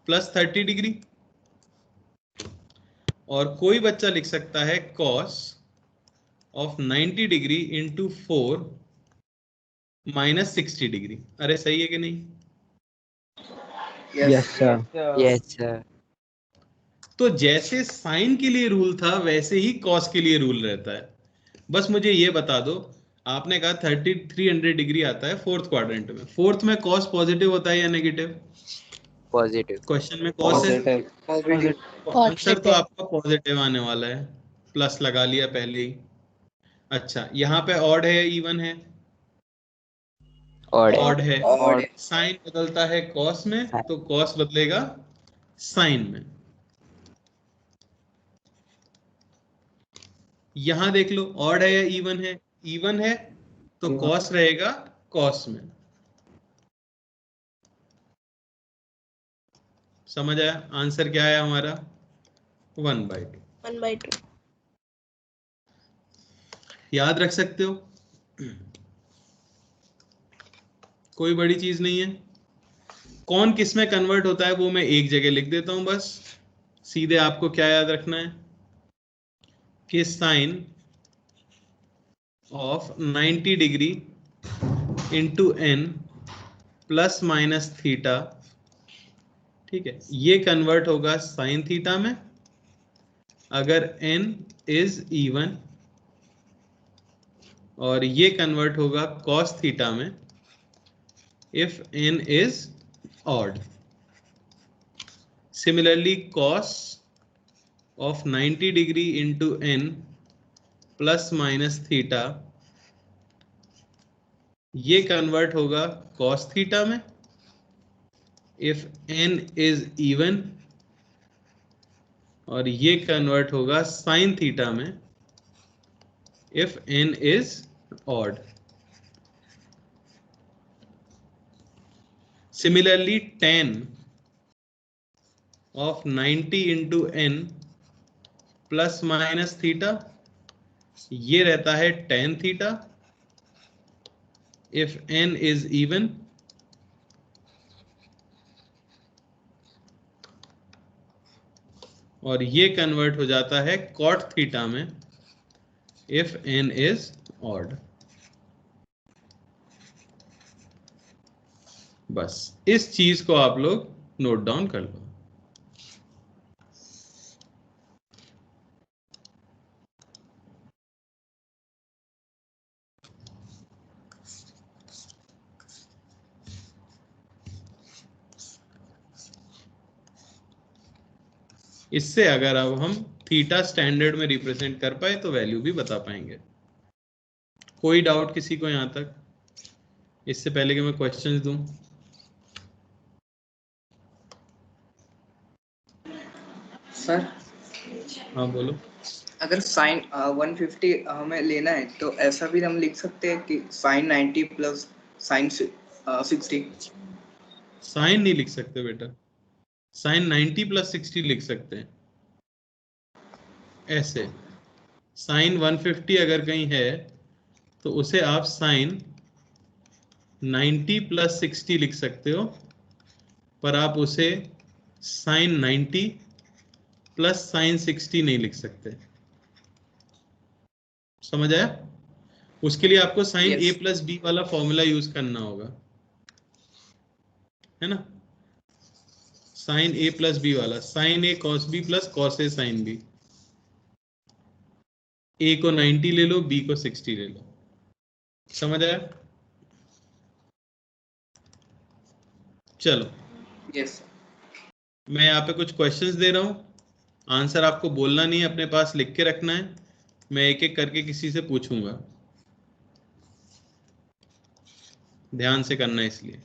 Speaker 2: plus 30 degree, और कोई बच्चा लिख सकता है cos of 90 degree into 4 minus 60 degree. अरे सही है कि नहीं?
Speaker 6: Yes, sir.
Speaker 1: Yes sir.
Speaker 2: तो जैसे साइन के लिए रूल था वैसे ही कॉस के लिए रूल रहता है। बस मुझे ये बता दो, आपने कहा 300 डिग्री आता है फोर्थ क्वाड्रेंट में, फोर्थ में कॉस पॉजिटिव होता है या नेगेटिव?
Speaker 1: पॉजिटिव।
Speaker 2: क्वेश्चन में कॉस है,
Speaker 6: Positive.
Speaker 2: तो आंसर तो
Speaker 3: Positive.
Speaker 2: आपका पॉजिटिव आने वाला है, प्लस लगा लिया पहले ही। अच्छा, यहाँ पे ऑड है या इवन है?
Speaker 1: और
Speaker 2: ऑड है।
Speaker 6: Odd.
Speaker 2: साइन बदलता है कॉस में, तो कॉस बदलेगा साइन में। यहां देख लो, ऑड है या इवन है? इवन है, तो कॉस रहेगा कॉस में। समझ आया? आंसर क्या है हमारा? 1/2।
Speaker 3: 1/2.
Speaker 2: याद रख सकते हो, कोई बड़ी चीज नहीं है। कौन किस में कन्वर्ट होता है वो मैं एक जगह लिख देता हूं बस। सीधे आपको क्या याद रखना है कि sine of 90 degree into N plus minus theta, ठीक है, ये कन्वर्ट होगा साइन थीटा में अगर n इज इवन, और ये कन्वर्ट होगा cos थीटा में if n is odd. Similarly, cos of 90 degree into n plus minus theta, ये कन्वर्ट होगा cos थीटा में if n is even, और ये कन्वर्ट होगा sin थीटा में if n is odd. Similarly, tan of 90 into n plus minus theta, ये रहता है tan theta if n is even, और ये कन्वर्ट हो जाता है cot थीटा में if n is odd. बस इस चीज को आप लोग नोट डाउन कर लो। इससे अगर अब हम थीटा स्टैंडर्ड में रिप्रेजेंट कर पाए तो वैल्यू भी बता पाएंगे। कोई डाउट किसी को यहां तक, इससे पहले कि मैं क्वेश्चंस दूं?
Speaker 7: सर
Speaker 2: हाँ बोलो।
Speaker 7: अगर साइन 150 हमें लेना है तो ऐसा भी हम लिख सकते हैं कि साइन 90 प्लस साइन 60।
Speaker 2: साइन नहीं लिख सकते बेटा, साइन 90 प्लस 60 लिख सकते हैं ऐसे। साइन 150 अगर कहीं है तो उसे आप साइन 90 प्लस 60 लिख सकते हो, पर आप उसे साइन 90 प्लस साइन 60 नहीं लिख सकते। समझ आया? उसके लिए आपको साइन
Speaker 7: Yes.
Speaker 2: ए प्लस बी वाला फॉर्मूला यूज करना होगा, है ना? साइन ए प्लस बी वाला, sign A cos B plus cos A sine B. ए को 90 ले लो, बी को 60 ले लो। समझ आया? चलो,
Speaker 7: यस
Speaker 2: मैं यहाँ पे कुछ क्वेश्चंस दे रहा हूँ, आंसर आपको बोलना नहीं है, अपने पास लिख के रखना है। मैं एक एक करके किसी से पूछूंगा, ध्यान से करना है इसलिए।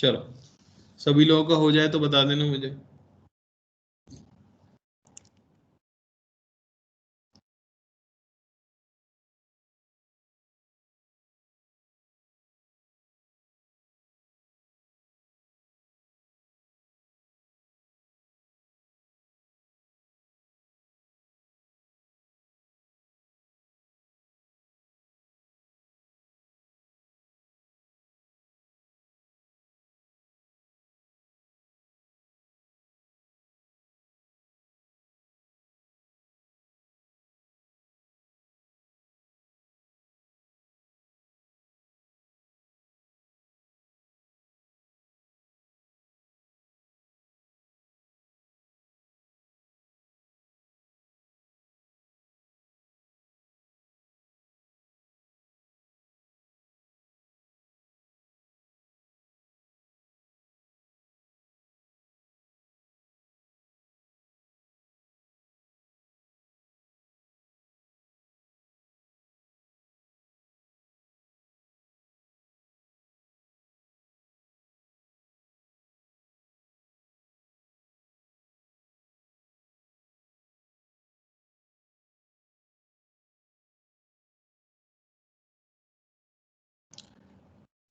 Speaker 2: चलो सभी लोगों का हो जाए तो बता देना मुझे।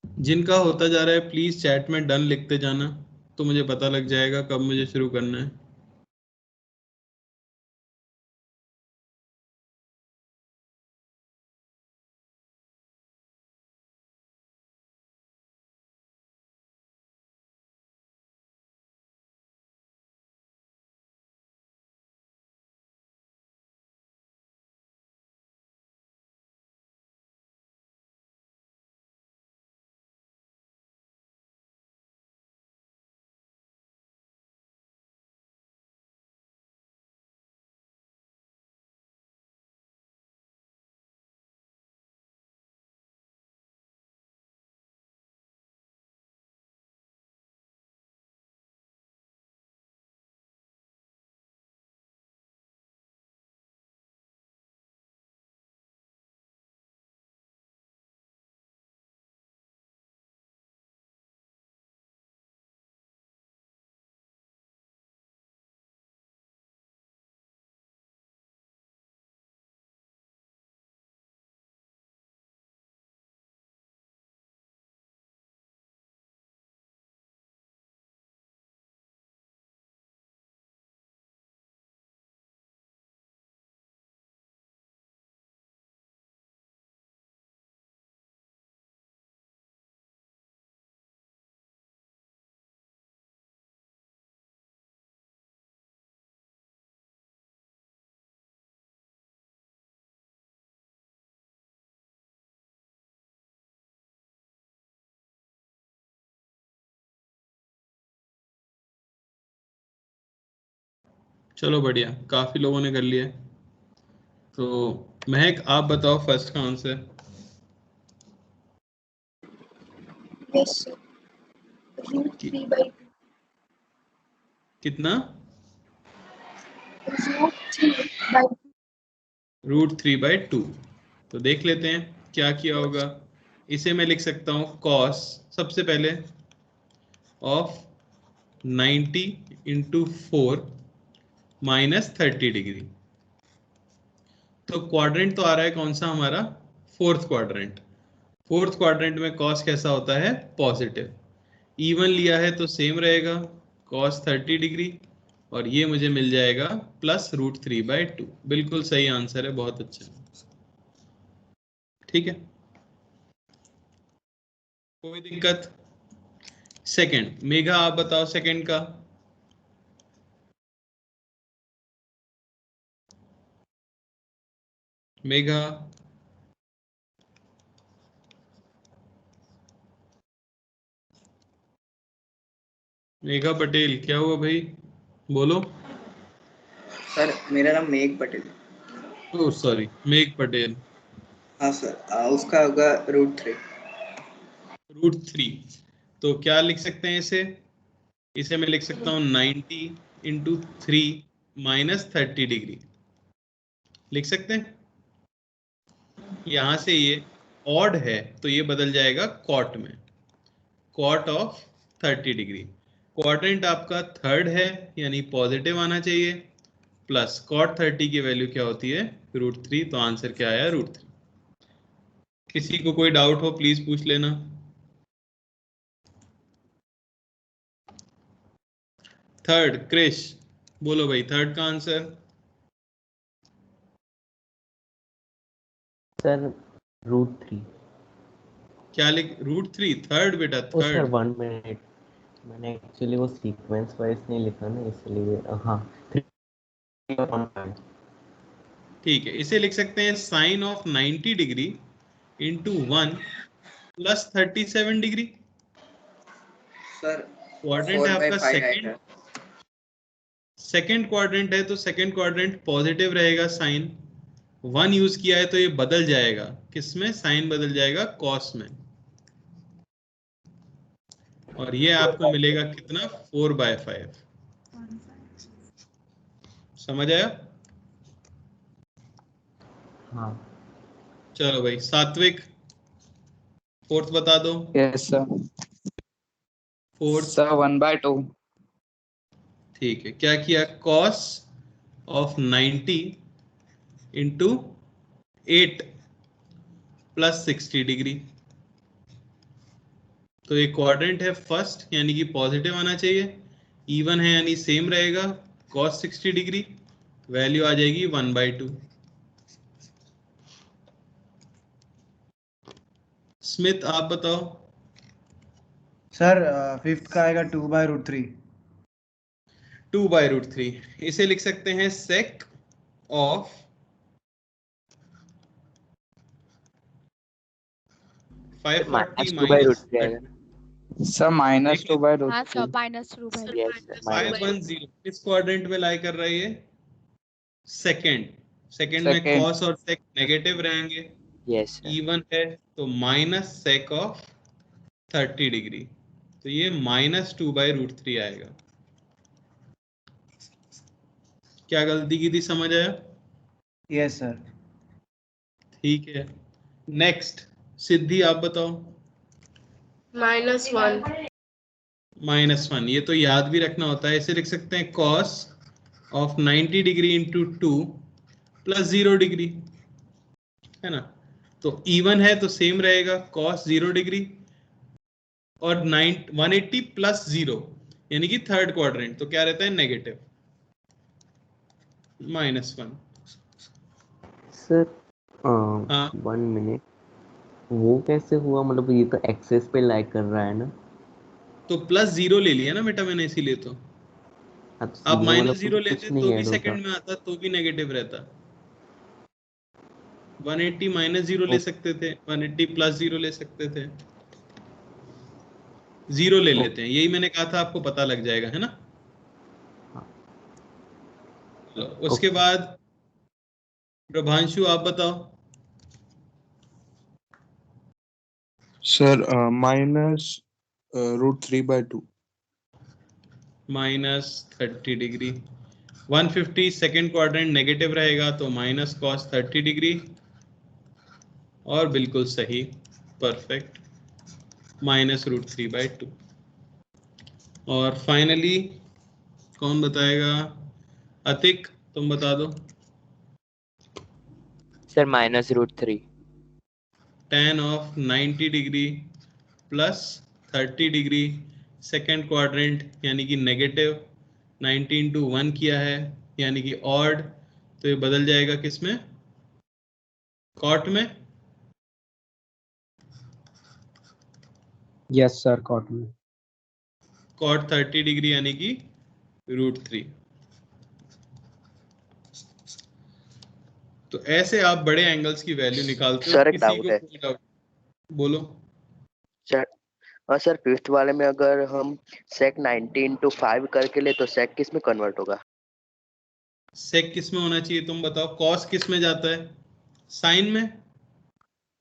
Speaker 2: जिनका होता जा रहा है प्लीज चैट में डन लिखते जाना, तो मुझे पता लग जाएगा कब मुझे शुरू करना है। चलो बढ़िया, काफी लोगों ने कर लिया। तो महक आप बताओ फर्स्ट का आंसर।
Speaker 3: Yes sir, root 3/2।
Speaker 2: कितना?
Speaker 3: रूट 3/2।
Speaker 2: √3/2। तो देख लेते हैं क्या किया होगा। इसे मैं लिख सकता हूँ cos सबसे पहले ऑफ 90 इंटू 4 -30 डिग्री। तो क्वाड्रेंट तो आ रहा है कौन सा हमारा? Fourth quadrant. फोर्थ क्वाड्रेंट में cos कैसा होता है? पॉजिटिव। इवन लिया है तो सेम रहेगा cos 30 डिग्री, और ये मुझे मिल जाएगा +√3/2। बिल्कुल सही आंसर है, बहुत अच्छा। ठीक है, कोई दिक्कत? सेकंड, मेघा आप बताओ सेकंड का। मेघा, मेघा पटेल, क्या हुआ भाई, बोलो।
Speaker 7: सर मेरा नाम मेघ पटेल।
Speaker 2: ओह सॉरी, मेघ पटेल।
Speaker 7: हाँ सर, उसका होगा √3।
Speaker 2: √3। तो क्या लिख सकते हैं इसे? इसे मैं लिख सकता हूँ 90 इंटू 3 -30 डिग्री। लिख सकते हैं। यहां से ये ऑड है तो ये बदल जाएगा कॉट में। Cot of 30 degree. क्वाड्रेंट आपका थर्ड है यानी पॉजिटिव आना चाहिए, प्लस कॉट 30 की वैल्यू क्या होती है √3, तो आंसर क्या आया √3। किसी को कोई डाउट हो प्लीज पूछ लेना। थर्ड क्रिश बोलो भाई, थर्ड का आंसर।
Speaker 5: सर √3।
Speaker 2: क्या लिख √3 थर्ड बेटा
Speaker 5: ओ सर
Speaker 2: थर्ड।
Speaker 5: 1 मिनट, मैंने एक्चुअली वो सीक्वेंस वाइज नहीं लिखा ना इसलिए। हाँ 3.5।
Speaker 2: ठीक है, इसे लिख सकते हैं sine of 90 degree into 1 plus 37 degree.
Speaker 7: Sir
Speaker 2: quadrant है आपका
Speaker 7: 4/5 आएगा।
Speaker 2: सेकंड क्वाड्रेंट है, तो सेकंड क्वाड्रेंट पॉजिटिव रहेगा, साइन 1 यूज किया है तो ये बदल जाएगा, किसमें साइन बदल जाएगा कॉस में, और ये आपको मिलेगा कितना 4/5। समझ आया?
Speaker 5: हाँ
Speaker 2: चलो भाई सात्विक फोर्थ बता दो।
Speaker 6: Yes sir.
Speaker 2: Fourth
Speaker 6: sir 1/2।
Speaker 2: ठीक है, क्या किया cos of 90 into 8 plus 60 degree. तो ये क्वाड्रेंट है फर्स्ट यानी कि पॉजिटिव आना चाहिए, इवन है यानी सेम रहेगा, cos 60 डिग्री वैल्यू आ जाएगी 1/2। स्मिथ आप बताओ।
Speaker 8: सर फिफ्थ का आएगा 2/√3।
Speaker 2: 2/√3 इसे लिख सकते हैं sec ऑफ 540
Speaker 1: -2/√3 आएगा ना।
Speaker 6: सर -2/√3।
Speaker 10: हाँ सर -2/2।
Speaker 1: यस सर,
Speaker 2: -510 किस क्वाड्रेंट में लाई कर रहा है ये? सेकंड। सेकंड में
Speaker 6: Second.
Speaker 2: cos और sec नेगेटिव रहेंगे,
Speaker 1: यस सर।
Speaker 2: इवन है तो माइनस sec ऑफ 30 डिग्री, तो ये -2/√3 आएगा। क्या गलती की थी समझ आया?
Speaker 8: Yes sir.
Speaker 2: ठीक है, नेक्स्ट सिद्धि आप बताओ।
Speaker 3: -1।
Speaker 2: -1 ये तो याद भी रखना होता है, इसे लिख सकते हैं cos of 90 degree into 2 plus 0 degree, है ना। तो इवन है तो सेम रहेगा cos 0 डिग्री, और 180 प्लस 0 यानी कि थर्ड क्वाड्रेंट, तो क्या रहता है नेगेटिव -1।
Speaker 5: सर
Speaker 2: हाँ
Speaker 5: 1 मिनट, वो कैसे हुआ? मतलब ये तो एक्सेस पे लाइक कर रहा है ना।
Speaker 2: तो प्लस 0 ले लिया ना बेटा मैंने, इसीलिए तो।
Speaker 5: हाँ तो
Speaker 2: आप
Speaker 5: सीधे मतलब
Speaker 2: -0
Speaker 5: कुछ
Speaker 2: लेते
Speaker 5: नहीं
Speaker 2: तो भी
Speaker 5: ऐड होता।
Speaker 2: सेकंड में आता, तो भी नेगेटिव रहता। 180 -0 ले सकते थे, 180 प्लस 0 ले सकते थे, 0 ले लेते हैं, यही मैंने कहा था आपको पता लग जाएगा, है ना। चलो उसके बाद प्रभांशु आप बताओ।
Speaker 9: Sir -√3/2।
Speaker 2: -30 degree. 150 second quadrant negative रहेगा तो माइनस cos 30 डिग्री, और बिल्कुल सही, परफेक्ट, -√3/2। और फाइनली कौन बताएगा? अतिक तुम बता दो।
Speaker 1: Sir -√3।
Speaker 2: tan of 90 degree plus 30 degree, second quadrant यानी कि नेगेटिव, 90 इंटू 1 किया है यानी कि ऑड, तो ये बदल जाएगा किसमें कॉट में।
Speaker 6: यस सर कॉट में।
Speaker 2: cot 30 डिग्री यानी कि √3। तो ऐसे आप बड़े एंगल्स की वैल्यू निकालते हो।
Speaker 11: सर एक
Speaker 2: किसी
Speaker 11: डाउट
Speaker 2: को
Speaker 11: है
Speaker 2: कोई डाउट? बोलो।
Speaker 11: सर। हाँ सर, फिफ्थ वाले में अगर हम sec 90 इंटू 5 करके ले तो sec किस में कन्वर्ट होगा?
Speaker 2: sec किस में होना चाहिए तुम बताओ? cos किस में जाता है? साइन में।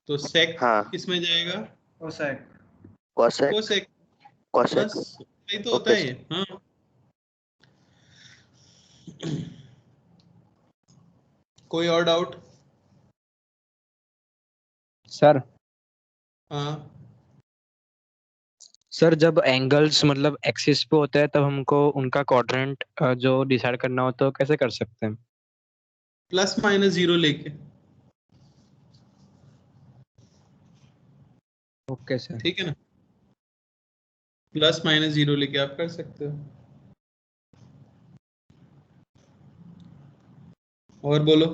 Speaker 2: तो sec
Speaker 11: हाँ
Speaker 2: किस में जाएगा?
Speaker 8: कोसेक।
Speaker 11: cosec।
Speaker 2: cosec।
Speaker 11: cosec।
Speaker 2: बस यही तो होता
Speaker 11: ओके
Speaker 2: है ये। हाँ कोई और डाउट?
Speaker 6: सर
Speaker 2: हाँ
Speaker 10: सर जब एंगल्स मतलब एक्सिस पे होते हैं तब हमको उनका क्वाड्रेंट जो डिसाइड करना हो तो कैसे कर सकते हैं?
Speaker 2: प्लस माइनस 0 लेके।
Speaker 10: Okay sir.
Speaker 2: ठीक है ना, प्लस माइनस 0 लेके आप कर सकते हो। और बोलो।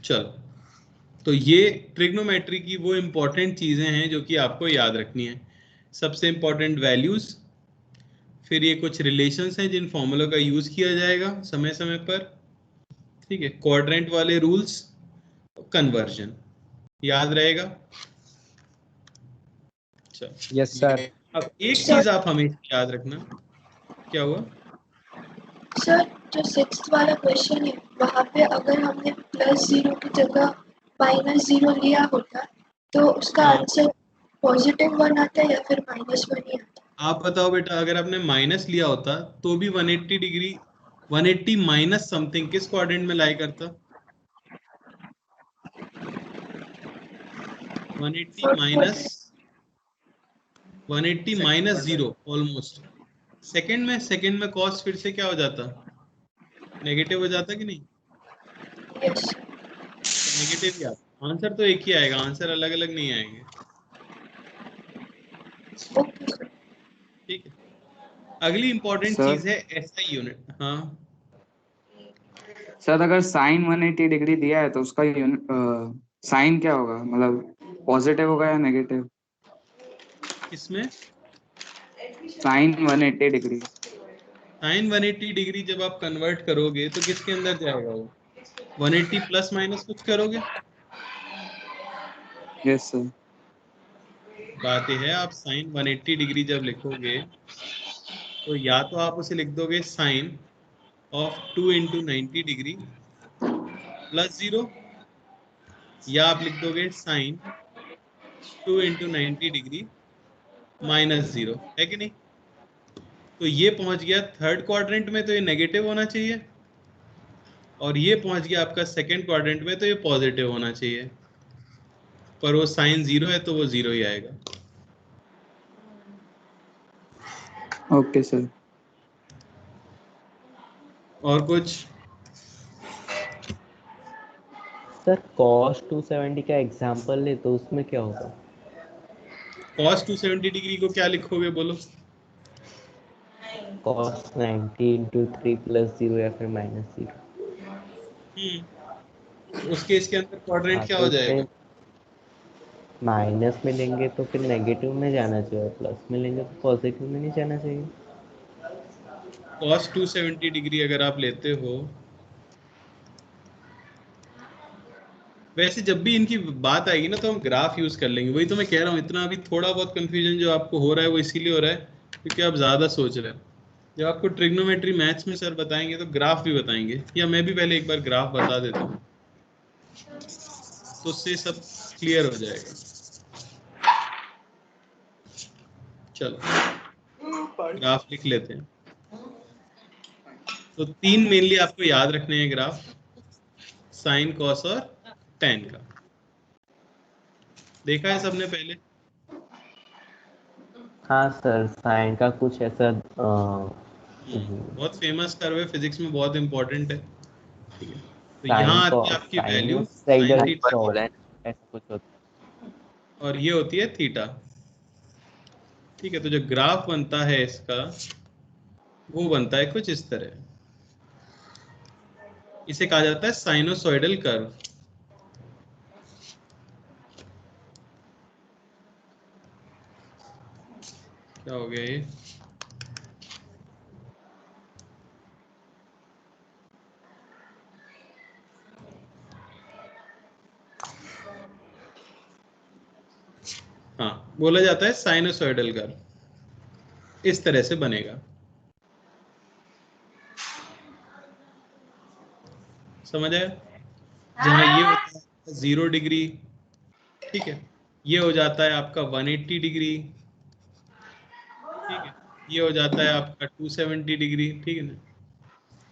Speaker 2: चलो, तो ये ट्रिग्नोमेट्री की वो इंपॉर्टेंट चीजें हैं जो कि आपको याद रखनी है। सबसे इंपॉर्टेंट वैल्यूज, फिर ये कुछ रिलेशंस हैं जिन फॉर्मूला का यूज किया जाएगा समय समय पर, ठीक है, क्वाड्रेंट वाले रूल्स, कन्वर्जन, याद रहेगा। चलो
Speaker 10: यस सर।
Speaker 2: अब एक चीज आप हमेशा याद रखना। क्या हुआ?
Speaker 3: सर जो 6th वाला क्वेश्चन है वहाँ पे अगर हमने +0 की जगह -0 लिया होता तो उसका
Speaker 2: हाँ,
Speaker 3: आंसर +1 आता है या फिर -1 ही आता?
Speaker 2: आप बताओ बेटा, अगर आपने माइनस लिया होता तो भी 180 डिग्री, 180 माइनस समथिंग किस क्वाड्रेंट में लाई करता? 180 माइनस 0 ऑलमोस्ट। सेकंड में कॉस फिर से क्या हो जाता? नेगेटिव हो जाता कि नहीं?
Speaker 3: यस।
Speaker 2: नेगेटिव ही आता, आंसर तो एक ही आएगा, आंसर अलग अलग नहीं आएंगे।
Speaker 3: Okay sir.
Speaker 2: ठीक है, अगली इंपॉर्टेंट
Speaker 6: सर
Speaker 2: चीज है एसआई यूनिट। हाँ
Speaker 6: सर अगर साइन 180 डिग्री दिया है तो उसका साइन क्या होगा, मतलब पॉजिटिव होगा या नेगेटिव?
Speaker 2: किसमें?
Speaker 6: Sign 180 degree.
Speaker 2: साइन 180 डिग्री जब आप कन्वर्ट करोगे तो किसके अंदर जाएगा वो? 180 प्लस माइनस कुछ करोगे?
Speaker 6: Yes sir.
Speaker 2: बात यह है, आप साइन 180 डिग्री जब लिखोगे तो या तो आप उसे लिख दोगे साइन ऑफ 2 × 90 डिग्री +0, या आप लिख दोगे साइन 2 × 90 डिग्री -0, है कि नहीं? तो ये पहुंच गया थर्ड क्वाड्रेंट में तो ये नेगेटिव होना चाहिए, और ये पहुंच गया आपका सेकंड क्वाड्रेंट में तो ये पॉजिटिव होना चाहिए, पर वो साइन 0 है तो वो 0 ही आएगा।
Speaker 6: Okay sir.
Speaker 2: और कुछ?
Speaker 5: सर cos 270 का एग्जांपल ले तो उसमें क्या होगा?
Speaker 2: cos 270 डिग्री को क्या लिखोगे बोलो?
Speaker 5: cos 90 × 3 + 0 या फिर -0।
Speaker 2: उसके इसके अंदर क्वाड्रेंट
Speaker 5: हाँ
Speaker 2: क्या
Speaker 5: तो
Speaker 2: हो
Speaker 5: इसमें
Speaker 2: जाएगा?
Speaker 5: माइनस में लेंगे तो फिर नेगेटिव में जाना चाहिए, और प्लस में लेंगे तो पॉजिटिव में नहीं जाना चाहिए।
Speaker 2: cos 270 डिग्री अगर आप लेते हो, वैसे जब भी इनकी बात आएगी ना तो हम ग्राफ यूज कर लेंगे। वही तो मैं कह रहा हूँ, इतना अभी थोड़ा बहुत कंफ्यूजन जो आपको हो रहा है वो इसीलिए हो रहा है क्योंकि आप ज्यादा सोच रहे हैं। जब आपको ट्रिग्नोमेट्री मैथ्स में सर बताएंगे तो ग्राफ भी बताएंगे, या मैं भी पहले एक बार ग्राफ बता देता हूँ तो उससे सब क्लियर हो जाएगा। चलो ग्राफ लिख लेते हैं। तो 3 मेनली आपको याद रखने हैं ग्राफ, साइन, कॉस और टैन का। देखा है सबने पहले?
Speaker 5: हाँ सर, साइन का कुछ ऐसा
Speaker 2: बहुत फेमस कर्व है, फिजिक्स में बहुत इंपॉर्टेंट है। ठीक है, तो
Speaker 5: साइन
Speaker 2: यहाँ
Speaker 5: को
Speaker 2: आती है आपकी वैल्यू
Speaker 5: साइनोसॉइडल
Speaker 2: साइन थीटा,
Speaker 1: बोला है।
Speaker 5: ऐसा कुछ होता
Speaker 2: और ये होती है थीटा। ठीक है, तो जो ग्राफ बनता है इसका वो बनता है कुछ इस तरह, इसे कहा जाता है साइनोसॉइडल कर्व। क्या हो गया ये? हाँ, बोला जाता है साइनोसॉइडल कर्व, इस तरह से बनेगा। समझ आया? जहां ये होता है 0 डिग्री, ठीक है, ये हो जाता है आपका 180 डिग्री, ठीक है, ये हो जाता है आपका 270 डिग्री, ठीक है ना,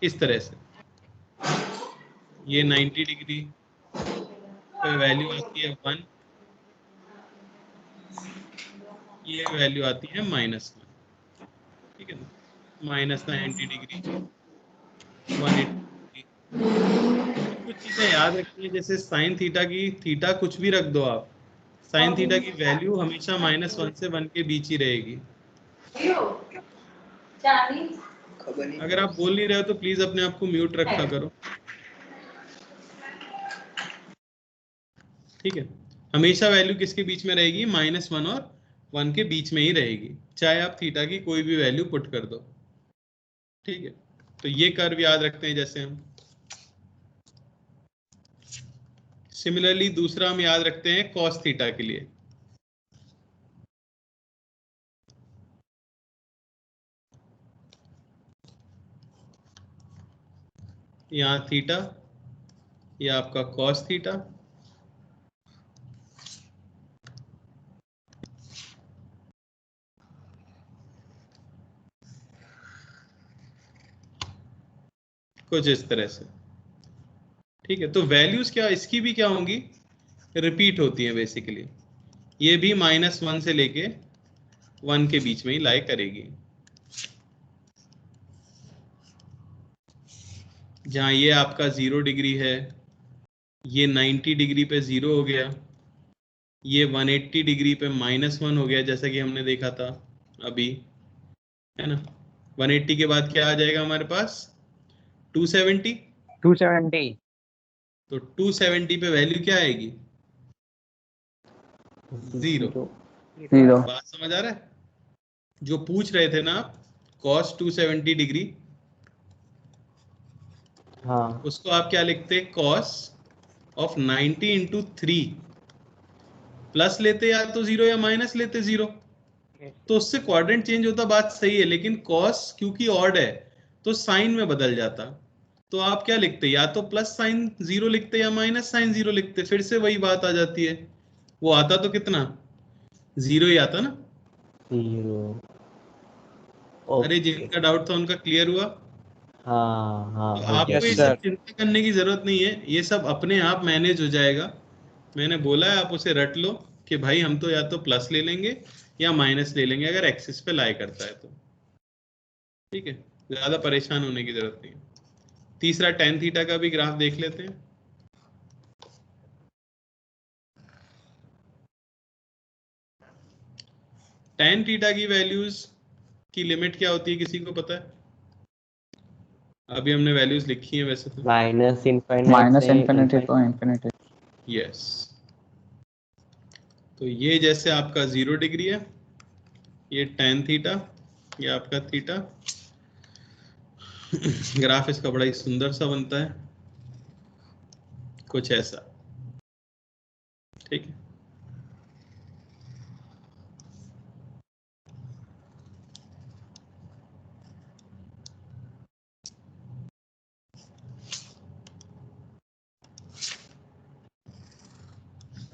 Speaker 2: इस तरह से। ये 90 डिग्री पे वैल्यू आती है 1, ये वैल्यू आती है -1, ठीक है ना, -90 डिग्री, 180। कुछ चीजें याद रखनी है, जैसे साइन थीटा की, थीटा कुछ भी रख दो आप, साइन थीटा की वैल्यू हमेशा -1 से 1 के बीच ही रहेगी। अगर आप बोल नहीं रहे हो तो प्लीज अपने आप को म्यूट रखा करो, ठीक है। हमेशा वैल्यू किसके बीच में रहेगी, -1 और 1 के बीच में ही रहेगी, चाहे आप थीटा की कोई भी वैल्यू पुट कर दो, ठीक है। तो ये कर्व याद रखते हैं जैसे हम। सिमिलरली दूसरा हम याद रखते हैं कॉस थीटा के लिए। यहाँ थीटा, ये आपका कॉस थीटा, कुछ इस तरह से, ठीक है। तो वैल्यूज क्या इसकी भी क्या होंगी, रिपीट होती हैं बेसिकली। ये भी -1 से लेके 1 के बीच में ही लाई करेगी। जहां ये आपका 0 डिग्री है, ये 90 डिग्री पे 0 हो गया, ये 180 डिग्री पे -1 हो गया, जैसा कि हमने देखा था अभी, है ना। 180 के बाद क्या आ जाएगा हमारे पास, 270।
Speaker 4: 270।
Speaker 2: तो 270 पे वैल्यू क्या आएगी, 0। बात समझ आ रहा है, जो पूछ रहे थे ना आप, cos 270 डिग्री,
Speaker 5: हाँ
Speaker 2: उसको आप क्या लिखते, cos ऑफ 90 इंटू 3, प्लस लेते या तो 0 या माइनस लेते 0, तो उससे क्वाड्रेंट चेंज होता, बात सही है, लेकिन cos क्योंकि ऑड है तो साइन में बदल जाता। तो आप क्या लिखते, या तो प्लस साइन 0 लिखते या माइनस साइन 0 लिखते, फिर से वही बात आ जाती है। वो आता तो कितना, 0 ही आता ना।
Speaker 5: 0।
Speaker 2: अरे जिनका डाउट था उनका क्लियर हुआ।
Speaker 5: हाँ हाँ
Speaker 2: तो
Speaker 5: हो
Speaker 2: आपको
Speaker 5: गया
Speaker 2: ये
Speaker 5: clear।
Speaker 2: सब चिंता करने की जरूरत नहीं है, ये सब अपने आप मैनेज हो जाएगा। मैंने बोला है आप उसे रट लो कि भाई हम तो या तो प्लस ले लेंगे या माइनस ले लेंगे अगर एक्सिस पे लाई करता है तो, ठीक है। ज्यादा परेशान होने की जरूरत नहीं है। तीसरा tan थीटा का भी ग्राफ देख लेते हैं। tan थीटा की वैल्यूज की लिमिट क्या होती है, किसी को पता है? अभी हमने वैल्यूज लिखी हैं वैसे तो,
Speaker 6: -∞ to ∞।
Speaker 2: यस। तो ये जैसे आपका 0 डिग्री है, ये tan थीटा, ये आपका थीटा। ग्राफ इसका बड़ा ही सुंदर सा बनता है, कुछ ऐसा, ठीक है।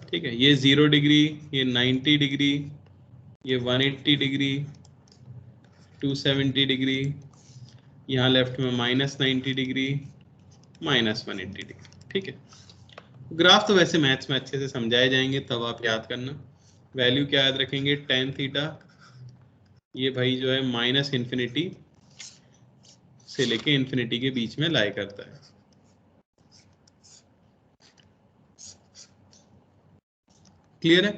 Speaker 2: ठीक है, ये 0 डिग्री, ये 90 डिग्री, ये 180 डिग्री, 270 डिग्री, यहाँ लेफ्ट में -90 डिग्री, -180 डिग्री, ठीक है। ग्राफ तो वैसे मैथ्स में अच्छे से समझाए जाएंगे, तब आप याद करना। वैल्यू क्या याद रखेंगे, tan थीटा, ये भाई जो है -∞ से लेके इन्फिनिटी के बीच में लाई करता है। क्लियर है?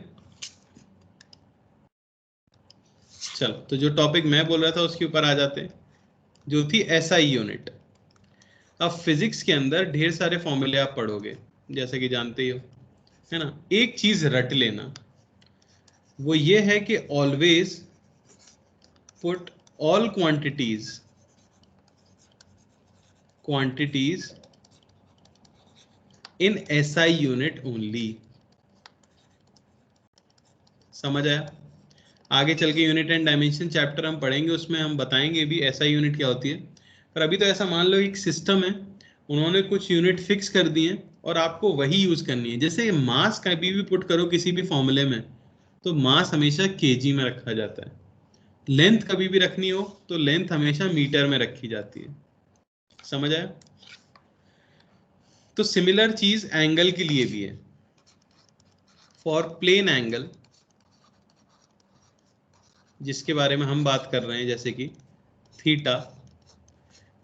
Speaker 2: चलो, तो जो टॉपिक मैं बोल रहा था उसके ऊपर आ जाते हैं, जो थी SI यूनिट। अब फिजिक्स के अंदर ढेर सारे फॉर्मूले आप पढ़ोगे, जैसे कि जानते ही हो, है ना। एक चीज रट लेना, वो ये है कि ऑलवेज पुट ऑल क्वांटिटीज इन SI यूनिट ओनली। समझ आया? आगे चल के यूनिट एंड डायमेंशन चैप्टर हम पढ़ेंगे, उसमें हम बताएंगे भी SI यूनिट क्या होती है। पर अभी तो ऐसा मान लो एक सिस्टम है, उन्होंने कुछ यूनिट फिक्स कर दिए और आपको वही यूज करनी है। जैसे मास कभी भी पुट करो किसी भी फॉर्मूले में, तो मास हमेशा केजी में रखा जाता है। लेंथ कभी भी रखनी हो तो लेंथ हमेशा मीटर में रखी जाती है। समझ आया? तो सिमिलर चीज एंगल के लिए भी है। फॉर प्लेन एंगल, जिसके बारे में हम बात कर रहे हैं, जैसे कि थीटा,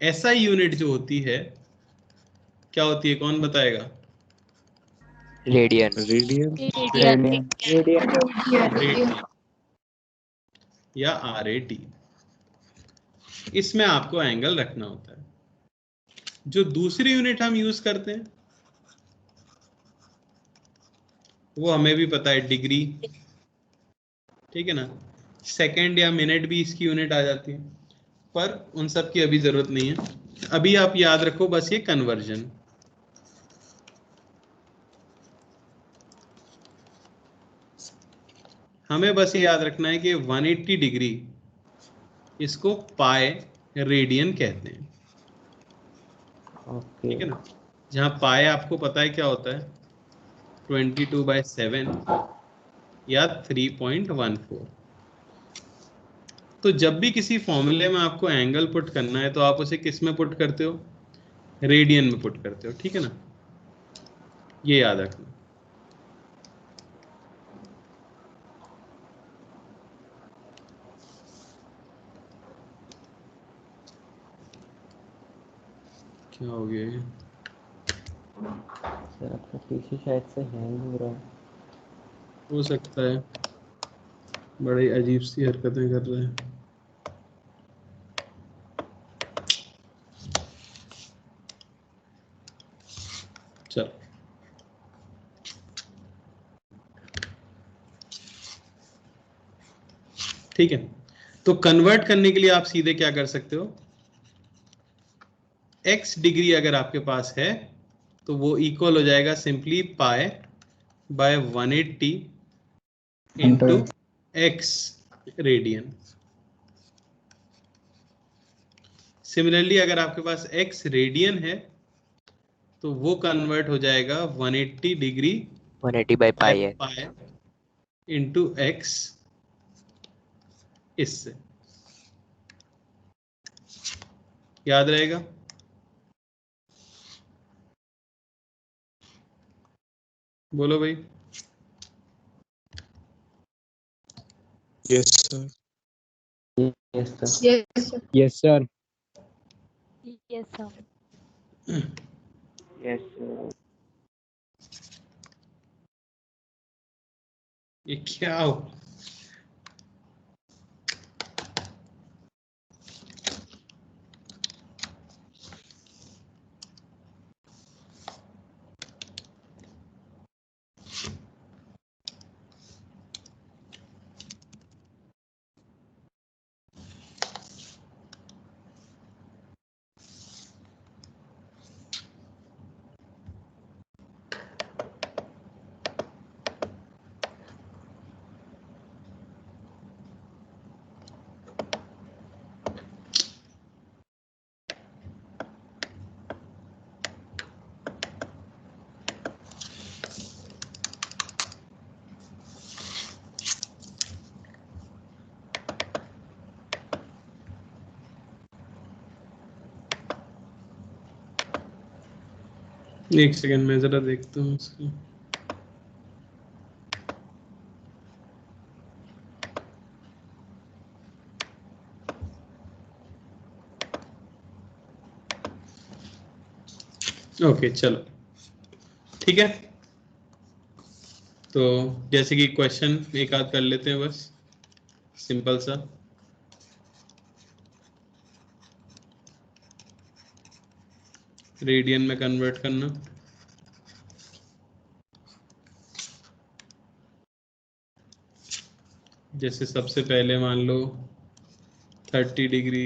Speaker 2: एसआई यूनिट जो होती है क्या होती है, कौन बताएगा?
Speaker 1: रेडियन।
Speaker 2: रेडियन या आरएटी। इसमें आपको एंगल रखना होता है। जो दूसरी यूनिट हम यूज करते हैं वो हमें भी पता है, डिग्री, ठीक है ना। सेकंड या मिनट भी इसकी यूनिट आ जाती है, पर उन सब की अभी जरूरत नहीं है। अभी आप याद रखो बस ये कन्वर्जन। हमें बस ये याद रखना है कि 180 डिग्री इसको पाई रेडियन कहते हैं, ठीक है ना। जहां पाई आपको पता है क्या होता है, 22/7 या 3.14। तो जब भी किसी फॉर्मूले में आपको एंगल पुट करना है तो आप उसे किस में पुट करते हो? रेडियन में पुट करते हो, ठीक है ना। ये याद रखना। क्या हो गया ये?
Speaker 5: सर आपका पीसी शायद से हैंग हो रहा है।
Speaker 2: हो सकता है, बड़ी अजीब सी हरकतें कर रहे हैं। चलो ठीक है, तो कन्वर्ट करने के लिए आप सीधे क्या कर सकते हो, x डिग्री अगर आपके पास है तो वो इक्वल हो जाएगा simply pi by 180 into x radian. Similarly अगर आपके पास x रेडियन है तो वो कन्वर्ट हो जाएगा 180 डिग्री
Speaker 1: 180 बाई पाई है
Speaker 2: पाई इंटू x, इससे याद रहेगा। बोलो भाई।
Speaker 9: Yes sir.
Speaker 5: Yes sir.
Speaker 3: Yes sir.
Speaker 10: Yes sir.
Speaker 12: Yes sir.
Speaker 6: Yes sir.
Speaker 2: ये क्या हो? एक सेकंड में जरा देखता हूँ इसको। ओके चलो ठीक है, तो जैसे कि क्वेश्चन एक आध कर लेते हैं बस, सिंपल सा। रेडियन में कन्वर्ट करना, जैसे सबसे पहले मान लो 30 डिग्री,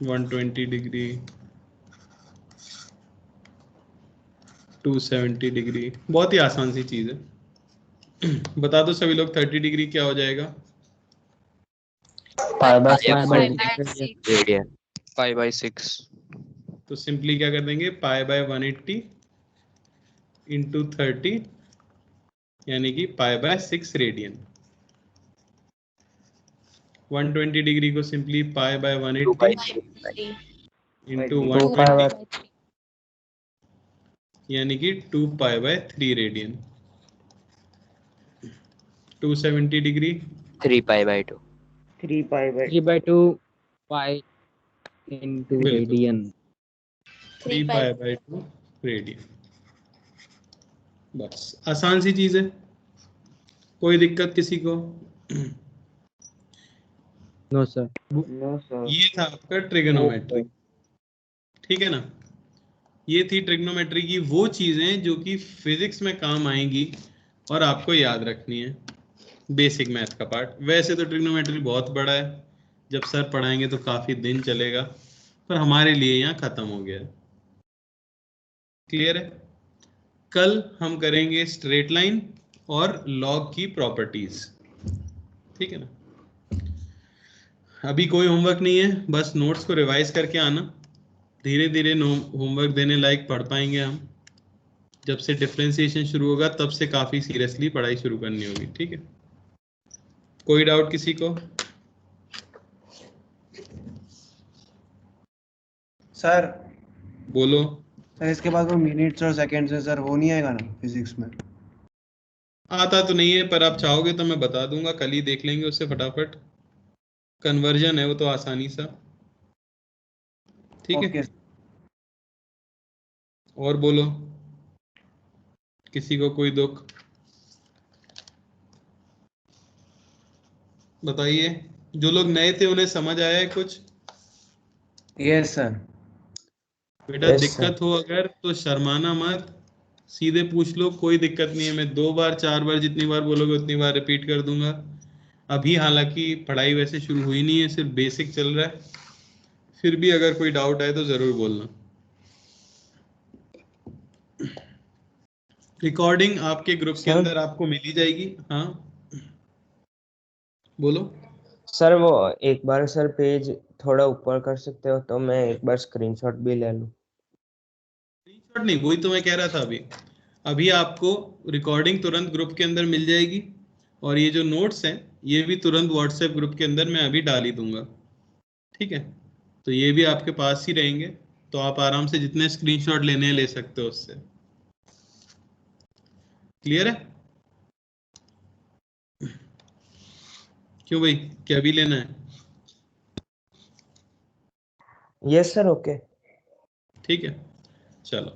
Speaker 2: 120 डिग्री, 270 डिग्री, बहुत ही आसान सी चीज है। बता दो सभी लोग 30 डिग्री क्या हो जाएगा?
Speaker 1: Pi
Speaker 10: by 6।
Speaker 2: तो सिंपली क्या कर देंगे, पाई बाय 180 इंटू 30 यानी कि पाई बाय 6 रेडियन। 120 डिग्री को सिंपली पाई बाय 180 इंटू 120 यानी कि 2 pi by 3 radian. 270 degree
Speaker 1: 3 π/2
Speaker 4: 3π/2
Speaker 10: pi into
Speaker 2: बिल्कुल
Speaker 10: रेडियन
Speaker 2: 3π/2 रेडियन। बस आसान सी चीज है, कोई दिक्कत किसी को?
Speaker 10: No sir.
Speaker 4: No sir.
Speaker 2: ये था आपका ट्रिगोनोमेट्री, ठीक है ना। ये थी ट्रिग्नोमेट्री की वो चीजें जो कि फिजिक्स में काम आएंगी और आपको याद रखनी है, बेसिक मैथ का पार्ट। वैसे तो ट्रिग्नोमेट्री बहुत बड़ा है, जब सर पढ़ाएंगे तो काफी दिन चलेगा, पर हमारे लिए यहाँ खत्म हो गया है। क्लियर है? कल हम करेंगे स्ट्रेट लाइन और लॉग की प्रॉपर्टीज, ठीक है ना। अभी कोई होमवर्क नहीं है, बस नोट्स को रिवाइज करके आना। धीरे धीरे होमवर्क देने लायक पढ़ पाएंगे हम। जब से डिफरेंशिएशन शुरू होगा तब से काफी सीरियसली पढ़ाई शुरू करनी होगी, ठीक है। कोई डाउट किसी को?
Speaker 8: सर
Speaker 2: बोलो।
Speaker 8: सर इसके बाद वो मिनट्स और सेकंड्स है सर, वो नहीं आएगा ना फिजिक्स में?
Speaker 2: आता तो नहीं है, पर आप चाहोगे तो मैं बता दूंगा, कल ही देख लेंगे उससे फटाफट। कन्वर्जन है वो तो आसानी सा, ठीक है। और बोलो, किसी को कोई दुख? बताइए, जो लोग नए थे उन्हें समझ आया है कुछ?
Speaker 8: Yes sir.
Speaker 2: बेटा दिक्कत हो अगर तो शर्माना मत, सीधे पूछ लो, कोई दिक्कत नहीं है। मैं 2 बार 4 बार जितनी बार बोलोगे उतनी बार रिपीट कर दूंगा। अभी हालांकि पढ़ाई वैसे शुरू हुई नहीं है, सिर्फ बेसिक चल रहा है, फिर भी अगर कोई डाउट आए तो जरूर बोलना। रिकॉर्डिंग आपके ग्रुप के अंदर आपको मिली जाएगी। हाँ बोलो।
Speaker 4: सर वो एक बार सर पेज थोड़ा ऊपर कर सकते हो तो मैं एक बार स्क्रीनशॉट भी ले लूं?
Speaker 2: स्क्रीनशॉट नहीं, वही तो मैं कह रहा था। अभी आपको रिकॉर्डिंग तुरंत ग्रुप के अंदर मिल जाएगी, और ये जो नोट्स हैं ये भी तुरंत व्हाट्सएप ग्रुप के अंदर मैं अभी डाल ही दूंगा, ठीक है। तो ये भी आपके पास ही रहेंगे, तो आप आराम से जितने स्क्रीनशॉट लेने हैं ले सकते हो उससे। क्लियर है? क्यों भाई, क्या भी लेना है?
Speaker 4: Yes sir, okay.
Speaker 2: ठीक है, चलो।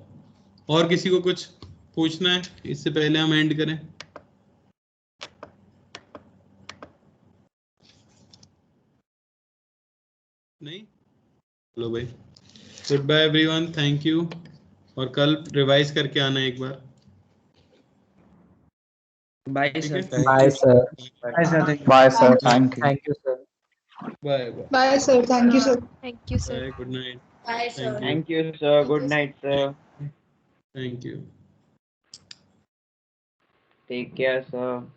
Speaker 2: और किसी को कुछ पूछना है इससे पहले हम एंड करें? नहीं? चलो भाई, good bye everyone, thank you. और कल रिवाइज करके आना एक बार।
Speaker 4: Bye sir.
Speaker 10: Bye sir.
Speaker 8: Bye sir.
Speaker 9: Bye sir, thank you.
Speaker 10: Thank you sir.
Speaker 2: Bye bye
Speaker 3: bye sir, thank you sir.
Speaker 12: Thank you sir.
Speaker 2: Bye, good night.
Speaker 3: Bye sir.
Speaker 4: Thank you sir, good night sir,
Speaker 2: thank you.
Speaker 4: Take care sir.